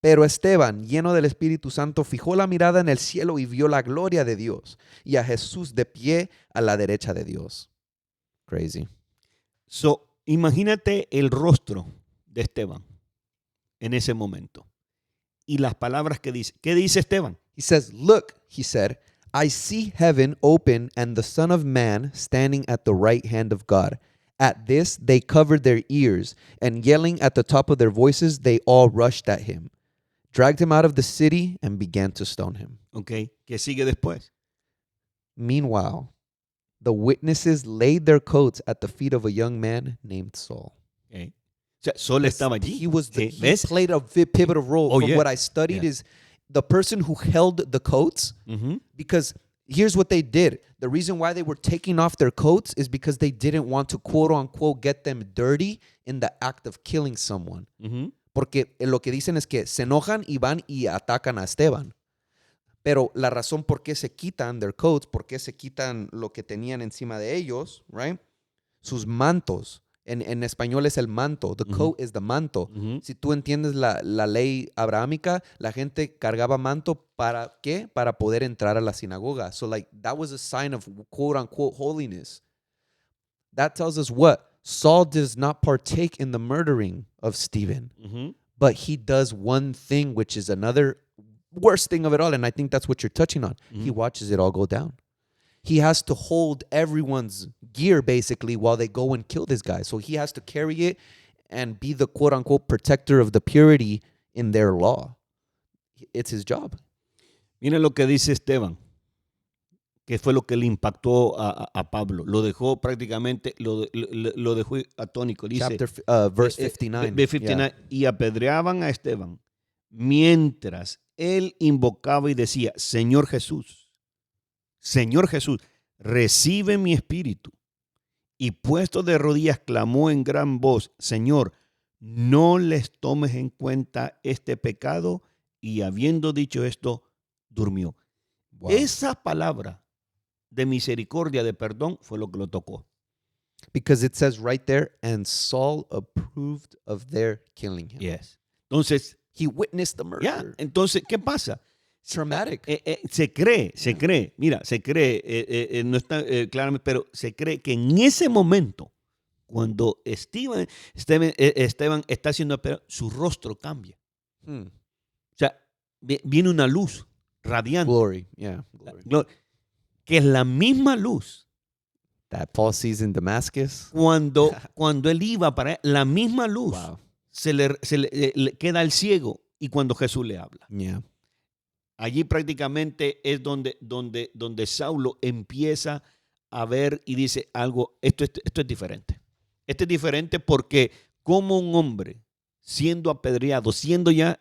Pero Esteban, lleno del Espíritu Santo, fijó la mirada en el cielo y vio la gloria de Dios y a Jesús de pie a la derecha de Dios. Crazy. Imagínate el rostro de Esteban en ese momento y las palabras que dice. ¿Qué dice Esteban? He says, look, he said, I see heaven open and the Son of Man standing at the right hand of God. At this, they covered their ears, and yelling at the top of their voices, they all rushed at him, dragged him out of the city, and began to stone him. Okay, ¿qué sigue después? Meanwhile, the witnesses laid their coats at the feet of a young man named Saul. Okay. O sea, Saul estaba allí. He played a pivotal role. From what I studied is the person who held the coats, because here's what they did. The reason why they were taking off their coats is because they didn't want to, quote unquote, get them dirty in the act of killing someone. Porque lo que dicen es que se enojan y van y atacan a Esteban. Pero la razón por qué se quitan their coats, por qué se quitan lo que tenían encima de ellos, right? Sus mantos. En español es el manto. The coat is the manto. Si tú entiendes la ley abrahámica, la gente cargaba manto ¿para qué? Para poder entrar a la sinagoga. So like that was a sign of quote unquote holiness. That tells us what? Saul does not partake in the murdering of Stephen. But he does one thing, which is another worst thing of it all. And I think that's what you're touching on. He watches it all go down. He has to hold everyone's gear, basically, while they go and kill this guy. So he has to carry it and be the quote-unquote protector of the purity in their law. It's his job. Mira lo que dice Esteban, que fue lo que le impactó a Pablo. Lo dejó prácticamente, lo dejó atónico. Dice, verse 59. Y apedreaban a Esteban mientras él invocaba y decía, Señor Jesús, recibe mi espíritu. Y puesto de rodillas clamó en gran voz, Señor, no les tomes en cuenta este pecado. Y habiendo dicho esto, durmió. Wow. Esa palabra de misericordia, de perdón, fue lo que lo tocó. Because it says right there, and Saul approved of their killing him. Yes. Entonces, he witnessed the murder. Yeah. Entonces, ¿qué pasa? Traumatic. Se cree, no está claramente, pero se cree que en ese momento, cuando Esteban está siendo apedreado, su rostro cambia. O sea, viene una luz radiante. Glory, yeah. Glory. Que es la misma luz. That Paul sees in Damascus. Cuando él iba para la misma luz, wow. se le queda al ciego y cuando Jesús le habla. Yeah. Allí prácticamente es donde Saulo empieza a ver y dice algo, esto es diferente. Esto es diferente porque como un hombre siendo apedreado, siendo ya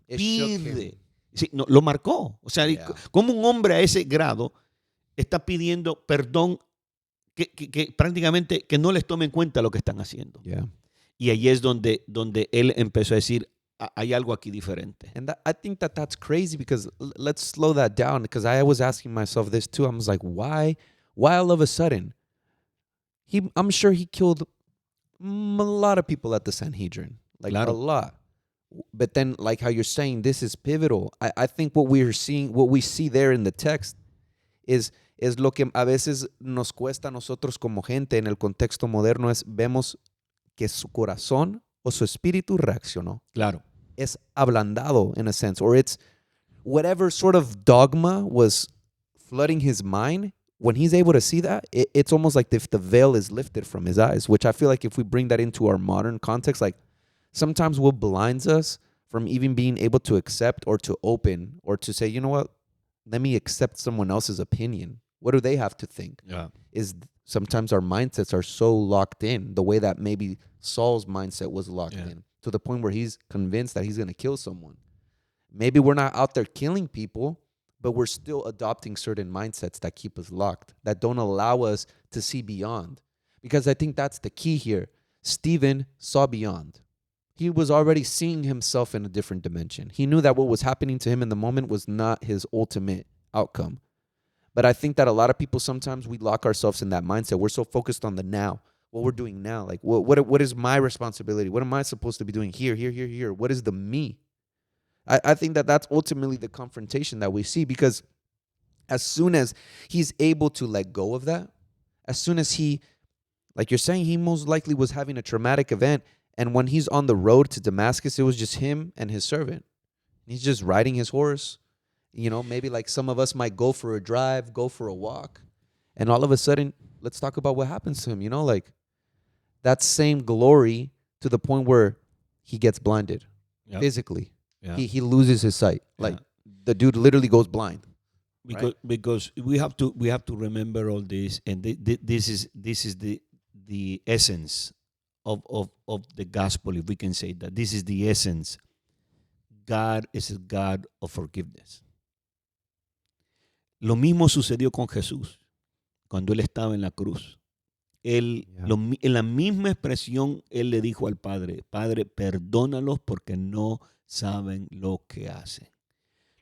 pierde, sí, no, lo marcó. O sea, como un hombre a ese grado está pidiendo perdón, que prácticamente que no les tome en cuenta lo que están haciendo. Yeah. Y ahí es donde él empezó a decir, hay algo aquí diferente. And I think that's crazy because let's slow that down, because I was asking myself this too. I was like, why all of a sudden? I'm sure he killed a lot of people at the Sanhedrin, like a Claro. lot. But then, like how you're saying, this is pivotal. I think what we see there in the text es lo que a veces nos cuesta a nosotros como gente en el contexto moderno, es vemos que su corazón o su espíritu reaccionó. Claro. Es ablandado in a sense, or it's whatever sort of dogma was flooding his mind. When he's able to see that, it's almost like if the veil is lifted from his eyes, which I feel like if we bring that into our modern context, like sometimes what blinds us from even being able to accept or to open or to say, you know what, let me accept someone else's opinion. What do they have to think? Yeah. Is sometimes our mindsets are so locked in, the way that maybe Saul's mindset was locked in, to the point where he's convinced that he's going to kill someone. Maybe we're not out there killing people, but we're still adopting certain mindsets that keep us locked, that don't allow us to see beyond. Because I think that's the key here. Stephen saw beyond. He was already seeing himself in a different dimension. He knew that what was happening to him in the moment was not his ultimate outcome. But I think that a lot of people, sometimes we lock ourselves in that mindset. We're so focused on the now, what we're doing now. Like, what is my responsibility? What am I supposed to be doing here, here, here, here? What is the me? I think that that's ultimately the confrontation that we see, because as soon as he's able to let go of that, as soon as he, like you're saying, he most likely was having a traumatic event, and when he's on the road to Damascus, it was just him and his servant. He's just riding his horse. You know, maybe like some of us might go for a drive, go for a walk, and all of a sudden, let's talk about what happens to him. You know, like that same glory to the point where he gets blinded physically. Yeah. He loses his sight. Like the dude literally goes blind. Because we have to remember all this, and this is the essence of the gospel, if we can say that. This is the essence. God is a God of forgiveness. Lo mismo sucedió con Jesús cuando él estaba en la cruz. En la misma expresión, él le dijo al Padre, Padre, perdónalos porque no saben lo que hacen.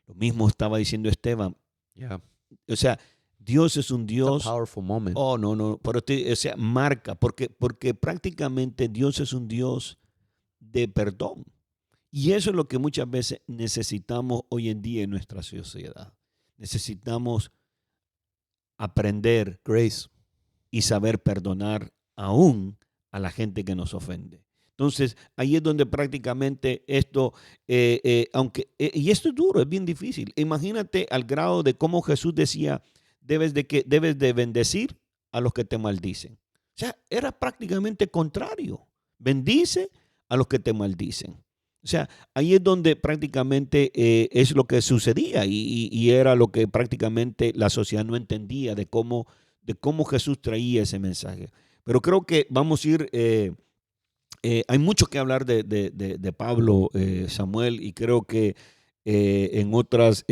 Lo mismo estaba diciendo Esteban. Yeah. O sea, Dios es un Dios. It's a powerful moment. Oh, no. Pero o sea, marca, porque prácticamente Dios es un Dios de perdón. Y eso es lo que muchas veces necesitamos hoy en día en nuestra sociedad. Necesitamos aprender grace y saber perdonar aún a la gente que nos ofende. Entonces, ahí es donde prácticamente esto, y esto es duro, es bien difícil. Imagínate al grado de cómo Jesús decía, debes de bendecir a los que te maldicen. O sea, era prácticamente contrario. Bendice a los que te maldicen. O sea, ahí es donde prácticamente es lo que sucedía y era lo que prácticamente la sociedad no entendía de cómo Jesús traía ese mensaje. Pero creo que vamos a ir... hay mucho que hablar de Pablo, Samuel, y creo que en otros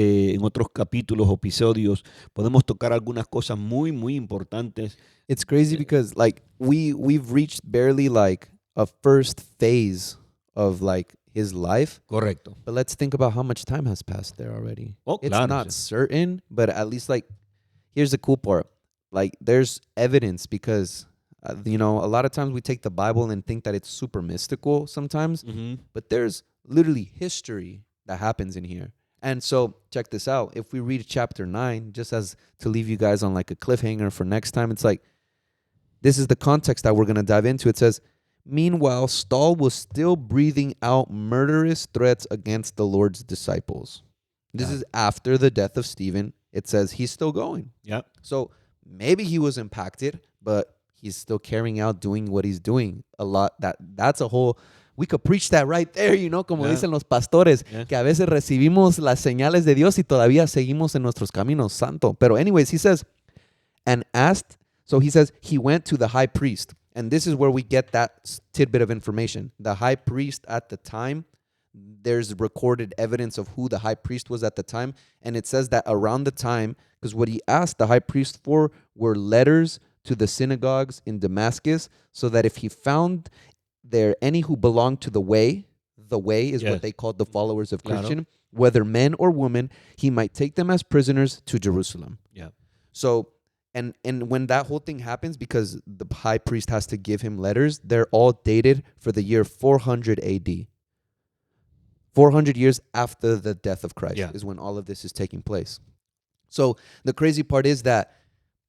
capítulos o episodios podemos tocar algunas cosas muy, muy importantes. It's crazy because like we've reached barely like a first phase of like his life. Correcto. But let's think about how much time has passed there already. Oh, it's claro, not sí. certain, but at least like here's the cool part. Like there's evidence because you know, a lot of times we take the Bible and think that it's super mystical sometimes, but there's literally history that happens in here. And so check this out. If we read chapter 9, just as to leave you guys on like a cliffhanger for next time, it's like, this is the context that we're going to dive into. It says, meanwhile, Saul was still breathing out murderous threats against the Lord's disciples. This is after the death of Stephen. It says he's still going. Yeah. So maybe he was impacted, but he's still carrying out doing what he's doing a lot. That's a whole, we could preach that right there, you know, como dicen los pastores, que a veces recibimos las señales de Dios y todavía seguimos en nuestros caminos santo. Pero anyways, he says, and asked, so he says, he went to the high priest. And this is where we get that tidbit of information. The high priest at the time, there's recorded evidence of who the high priest was at the time. And it says that around the time, because what he asked the high priest for were letters to the synagogues in Damascus, so that if he found there any who belonged to the way is what they called the followers of Christian, whether men or women, he might take them as prisoners to Jerusalem. Yeah. So, and when that whole thing happens, because the high priest has to give him letters, they're all dated for the year 400 AD. 400 years after the death of Christ is when all of this is taking place. So the crazy part is that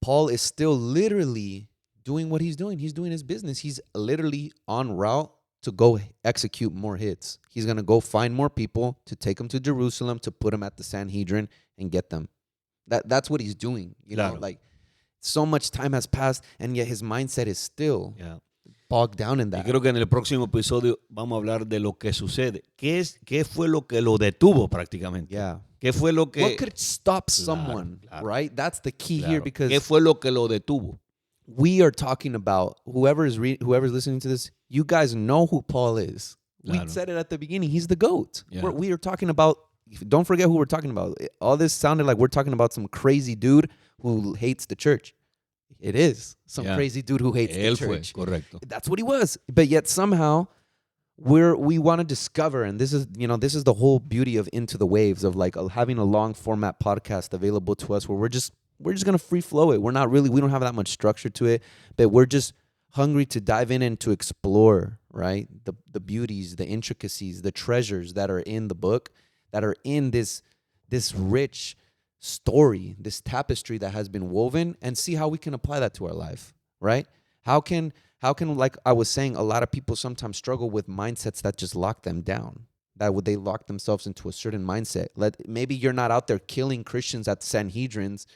Paul is still literally doing what he's doing. He's doing his business. He's literally en route to go execute more hits. He's going to go find more people to take them to Jerusalem, to put them at the Sanhedrin and get them. That's what he's doing. You know, like so much time has passed and yet his mindset is still bogged down in that. Y creo que en el próximo episodio vamos a hablar de lo que sucede. ¿Qué fue lo que lo detuvo prácticamente? ¿Qué fue lo que... What could stop someone, right? That's the key here, because... ¿Qué fue lo que lo detuvo? We are talking about, whoever's listening to this, you guys know who Paul is. We said it at the beginning. He's the GOAT. We are talking about, don't forget who we're talking about. All this sounded like we're talking about some crazy dude who hates the church. It is some crazy dude who hates the church. Correcto. That's what he was. But yet somehow we want to discover, and this is the whole beauty of Into the Waves, of like having a long format podcast available to us where we're just going to free flow it. We don't have that much structure to it, but we're just hungry to dive in and to explore, right? The beauties, the intricacies, the treasures that are in the book, that are in this rich story, this tapestry that has been woven, and see how we can apply that to our life, right? How can, like I was saying, a lot of people sometimes struggle with mindsets that just lock them down, that they lock themselves into a certain mindset. Maybe you're not out there killing Christians at Sanhedrins,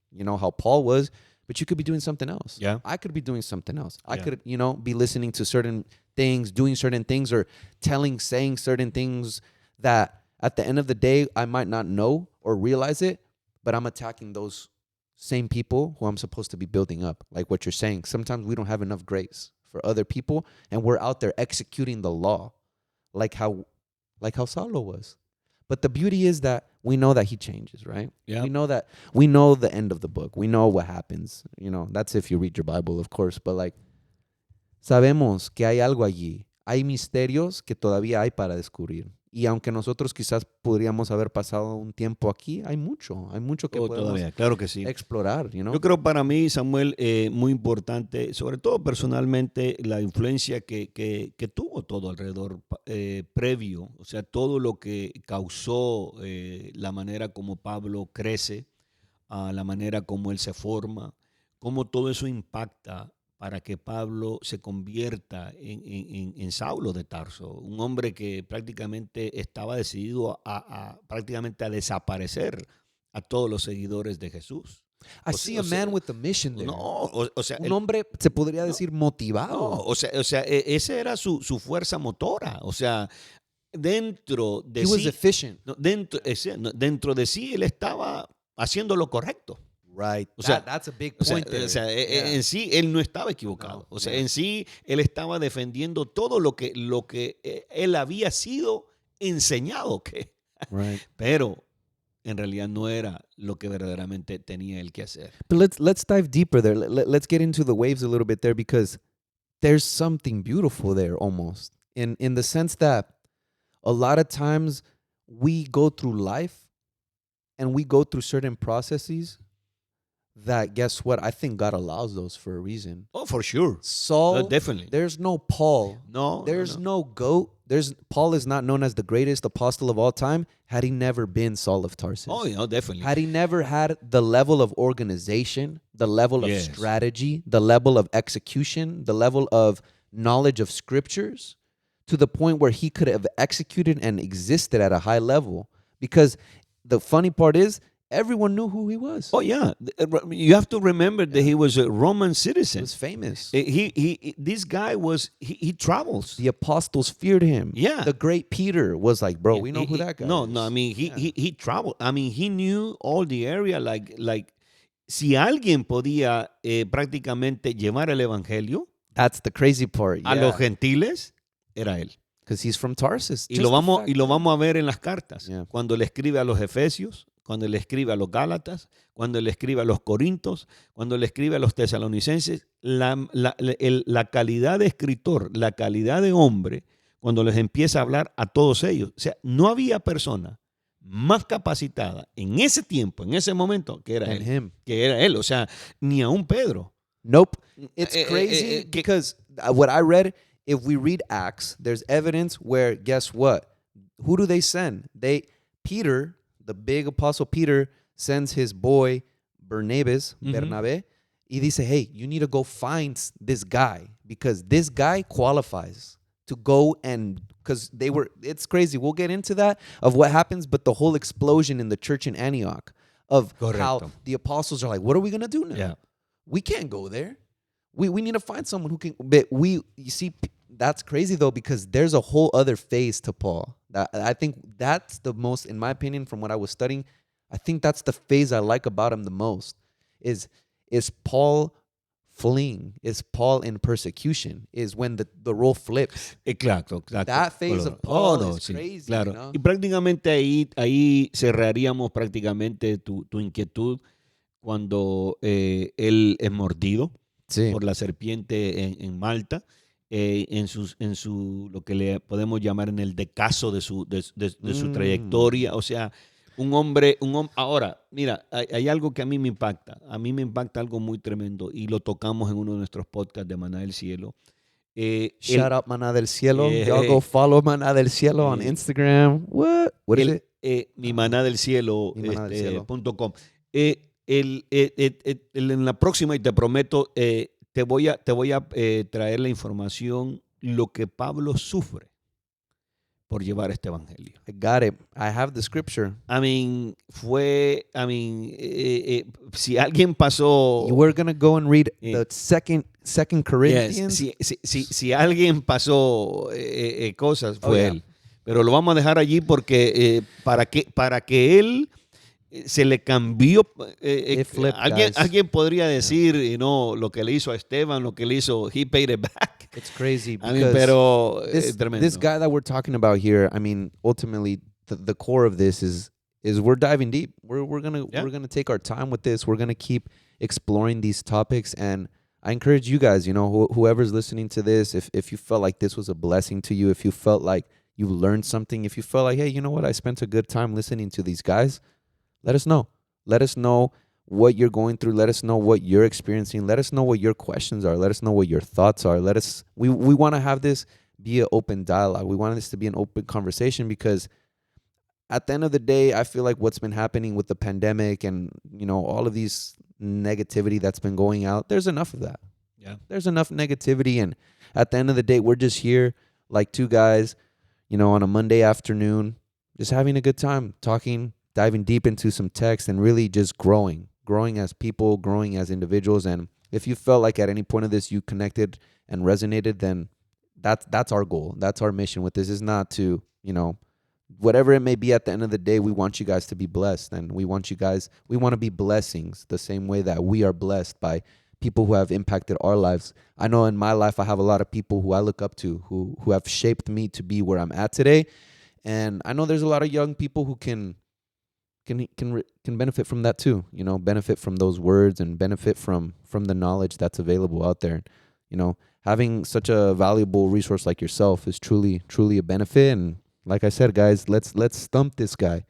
you know, how Paul was, but you could be doing something else. Yeah. I could be doing something else. I could, be listening to certain things, doing certain things, or saying certain things that at the end of the day, I might not know or realize it, but I'm attacking those same people who I'm supposed to be building up. Like what you're saying, sometimes we don't have enough grace for other people, and we're out there executing the law like how Saul was. But the beauty is that we know that he changes, right? Yeah. We know the end of the book. We know what happens. You know, that's if you read your Bible, of course. But like, sabemos que hay algo allí. Hay misterios que todavía hay para descubrir. Y aunque nosotros quizás podríamos haber pasado un tiempo aquí, hay mucho que podemos todavía, claro que sí. explorar, you know? Yo creo para mí, Samuel, muy importante, sobre todo personalmente, la influencia que tuvo todo alrededor previo, o sea, todo lo que causó la manera como Pablo crece, la manera como él se forma, cómo todo eso impacta para que Pablo se convierta en Saulo de Tarso, un hombre que prácticamente estaba decidido prácticamente a desaparecer a todos los seguidores de Jesús. I see a man with a mission there. No, o sea, un hombre se podría decir motivado. No, o sea, esa era su fuerza motora. O sea, dentro de He sí, was efficient. dentro de sí él estaba haciendo lo correcto. Right. O sea, that's a big point there. O sea, en sí él no estaba equivocado. O sea, en sí él estaba defendiendo todo lo que él había sido enseñado que. Right. Pero en realidad no era lo que verdaderamente tenía él que hacer. But let's dive deeper there. Let's get into the waves a little bit there, because there's something beautiful there almost. In the sense that a lot of times we go through life and we go through certain processes that, guess what? I think God allows those for a reason. Oh, for sure. Saul, definitely. There's no Paul. No. There's no GOAT. Paul is not known as the greatest apostle of all time had he never been Saul of Tarsus. Oh, yeah, definitely. Had he never had the level of organization, the level of strategy, the level of execution, the level of knowledge of scriptures, to the point where he could have executed and existed at a high level. Because the funny part is, everyone knew who he was. Oh, yeah. You have to remember that he was a Roman citizen. He was famous. This guy he travels. The apostles feared him. Yeah. The great Peter was like, bro, we know who that guy is. No, I mean, he traveled. I mean, he knew all the area. Like si alguien podía prácticamente llevar el evangelio that's the crazy part. a los gentiles, era él. Because he's from Tarsus. Y lo vamos a ver en las cartas. Yeah. Cuando le escribe a los Efesios, cuando le escribe a los Gálatas, cuando le escribe a los Corintos, cuando le escribe a los Tesalonicenses, la calidad de escritor, la calidad de hombre, cuando les empieza a hablar a todos ellos. O sea, no había persona más capacitada en ese tiempo, en ese momento, que era él. O sea, ni aún Pedro. Nope. It's crazy because what I read, if we read Acts, there's evidence where, guess what? Who do they send? Peter, the big apostle Peter, sends his boy Bernabe, y dice, hey, you need to go find this guy because this guy qualifies to go and, because it's crazy. We'll get into that, of what happens, but the whole explosion in the church in Antioch of how the apostles are like, what are we going to do now? Yeah. We can't go there. We need to find someone who can, but you see, that's crazy though, because there's a whole other phase to Paul. I think that's the most, in my opinion, from what I was studying, I think that's the phase I like about him the most, is Paul fleeing, is Paul in persecution, is when the role flips. Exacto. That phase of Paul is crazy. Claro. You know? Y prácticamente ahí cerraríamos prácticamente tu inquietud cuando él es mordido por la serpiente en Malta, en su lo que le podemos llamar en el decaso de su trayectoria. O sea, un hombre. Ahora, mira, hay algo que a mí me impacta. A mí me impacta algo muy tremendo y lo tocamos en uno de nuestros podcasts de Maná del Cielo. Shout out Maná del Cielo. Y'all go follow Maná del Cielo on Instagram. What is it? Mi Maná del Cielo, .com. En la próxima, y te prometo, te voy a traer la información, lo que Pablo sufre por llevar este evangelio. I got it. I have the scripture. Si alguien pasó... We're going to go and read the second Corinthians. Yes, si alguien pasó cosas, fue él. Pero lo vamos a dejar allí porque para que él... se le cambió. Alguien podría decir, lo que le hizo a Esteban, lo que le hizo, he paid it back. It's crazy. Pero tremendo. This guy that we're talking about here, I mean, ultimately, the core of this is we're diving deep. We're gonna take our time with this. We're gonna keep exploring these topics, and I encourage you guys, whoever's listening to this, if you felt like this was a blessing to you, if you felt like you learned something, if you felt like, hey, you know what, I spent a good time listening to these guys. Let us know. Let us know what you're going through. Let us know what you're experiencing. Let us know what your questions are. Let us know what your thoughts are. We want to have this be an open dialogue. We want this to be an open conversation because at the end of the day, I feel like what's been happening with the pandemic and, all of these negativity that's been going out, there's enough of that. Yeah. There's enough negativity. And at the end of the day, we're just here like two guys, on a Monday afternoon, just having a good time, talking, diving deep into some text and really just growing as people, growing as individuals. And if you felt like at any point of this you connected and resonated, then that's our goal. That's our mission with this, is not to, whatever it may be at the end of the day, we want you guys to be blessed. And we want to be blessings the same way that we are blessed by people who have impacted our lives. I know in my life I have a lot of people who I look up to, who have shaped me to be where I'm at today. And I know there's a lot of young people who can benefit from that too, benefit from those words and benefit from the knowledge that's available out there. Having such a valuable resource like yourself is truly a benefit. And like I said, guys, let's stump this guy.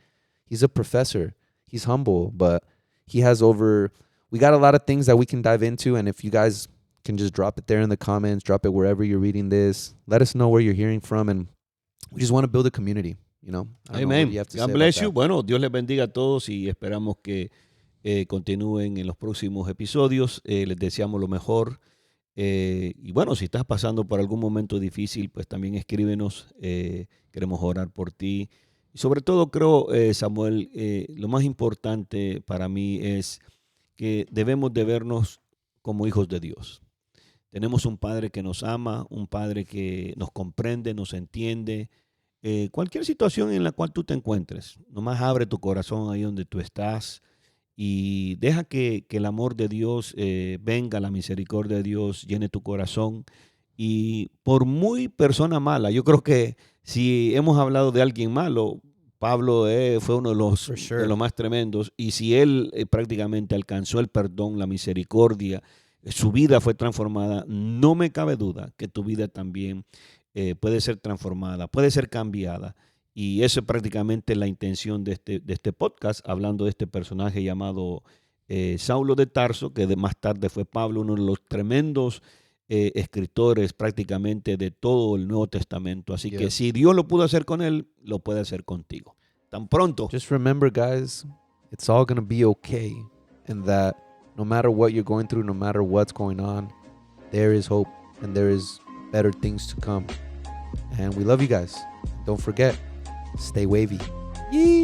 He's a professor. He's humble, but we got a lot of things that we can dive into. And if you guys can just drop it there in the comments, drop it wherever you're reading this, let us know where you're hearing from. And we just want to build a community. Amen. God bless you. Bueno, Dios les bendiga a todos y esperamos que continúen en los próximos episodios. Les deseamos lo mejor. Y bueno, si estás pasando por algún momento difícil, pues también escríbenos. Queremos orar por ti. Y sobre todo creo, Samuel, lo más importante para mí es que debemos de vernos como hijos de Dios. Tenemos un Padre que nos ama, un Padre que nos comprende, nos entiende. Cualquier situación en la cual tú te encuentres, nomás abre tu corazón ahí donde tú estás y deja que el amor de Dios venga, la misericordia de Dios llene tu corazón Y por muy persona mala, yo creo que si hemos hablado de alguien malo, Pablo fue uno For de sure. los más tremendos. Y si él prácticamente alcanzó el perdón, la misericordia, su vida fue transformada, no me cabe duda que tu vida también puede ser transformada, puede ser cambiada. Y eso es prácticamente la intención de este podcast, hablando de este personaje llamado Saulo de Tarso, que más tarde fue Pablo, uno de los tremendos escritores prácticamente de todo el Nuevo Testamento. Así que si Dios lo pudo hacer con él, lo puede hacer contigo. Tan pronto. Just remember, guys, it's all going to be okay. And that no matter what you're going through, no matter what's going on, there is hope and there is better things to come. And we love you guys. Don't forget, stay wavy. Yee.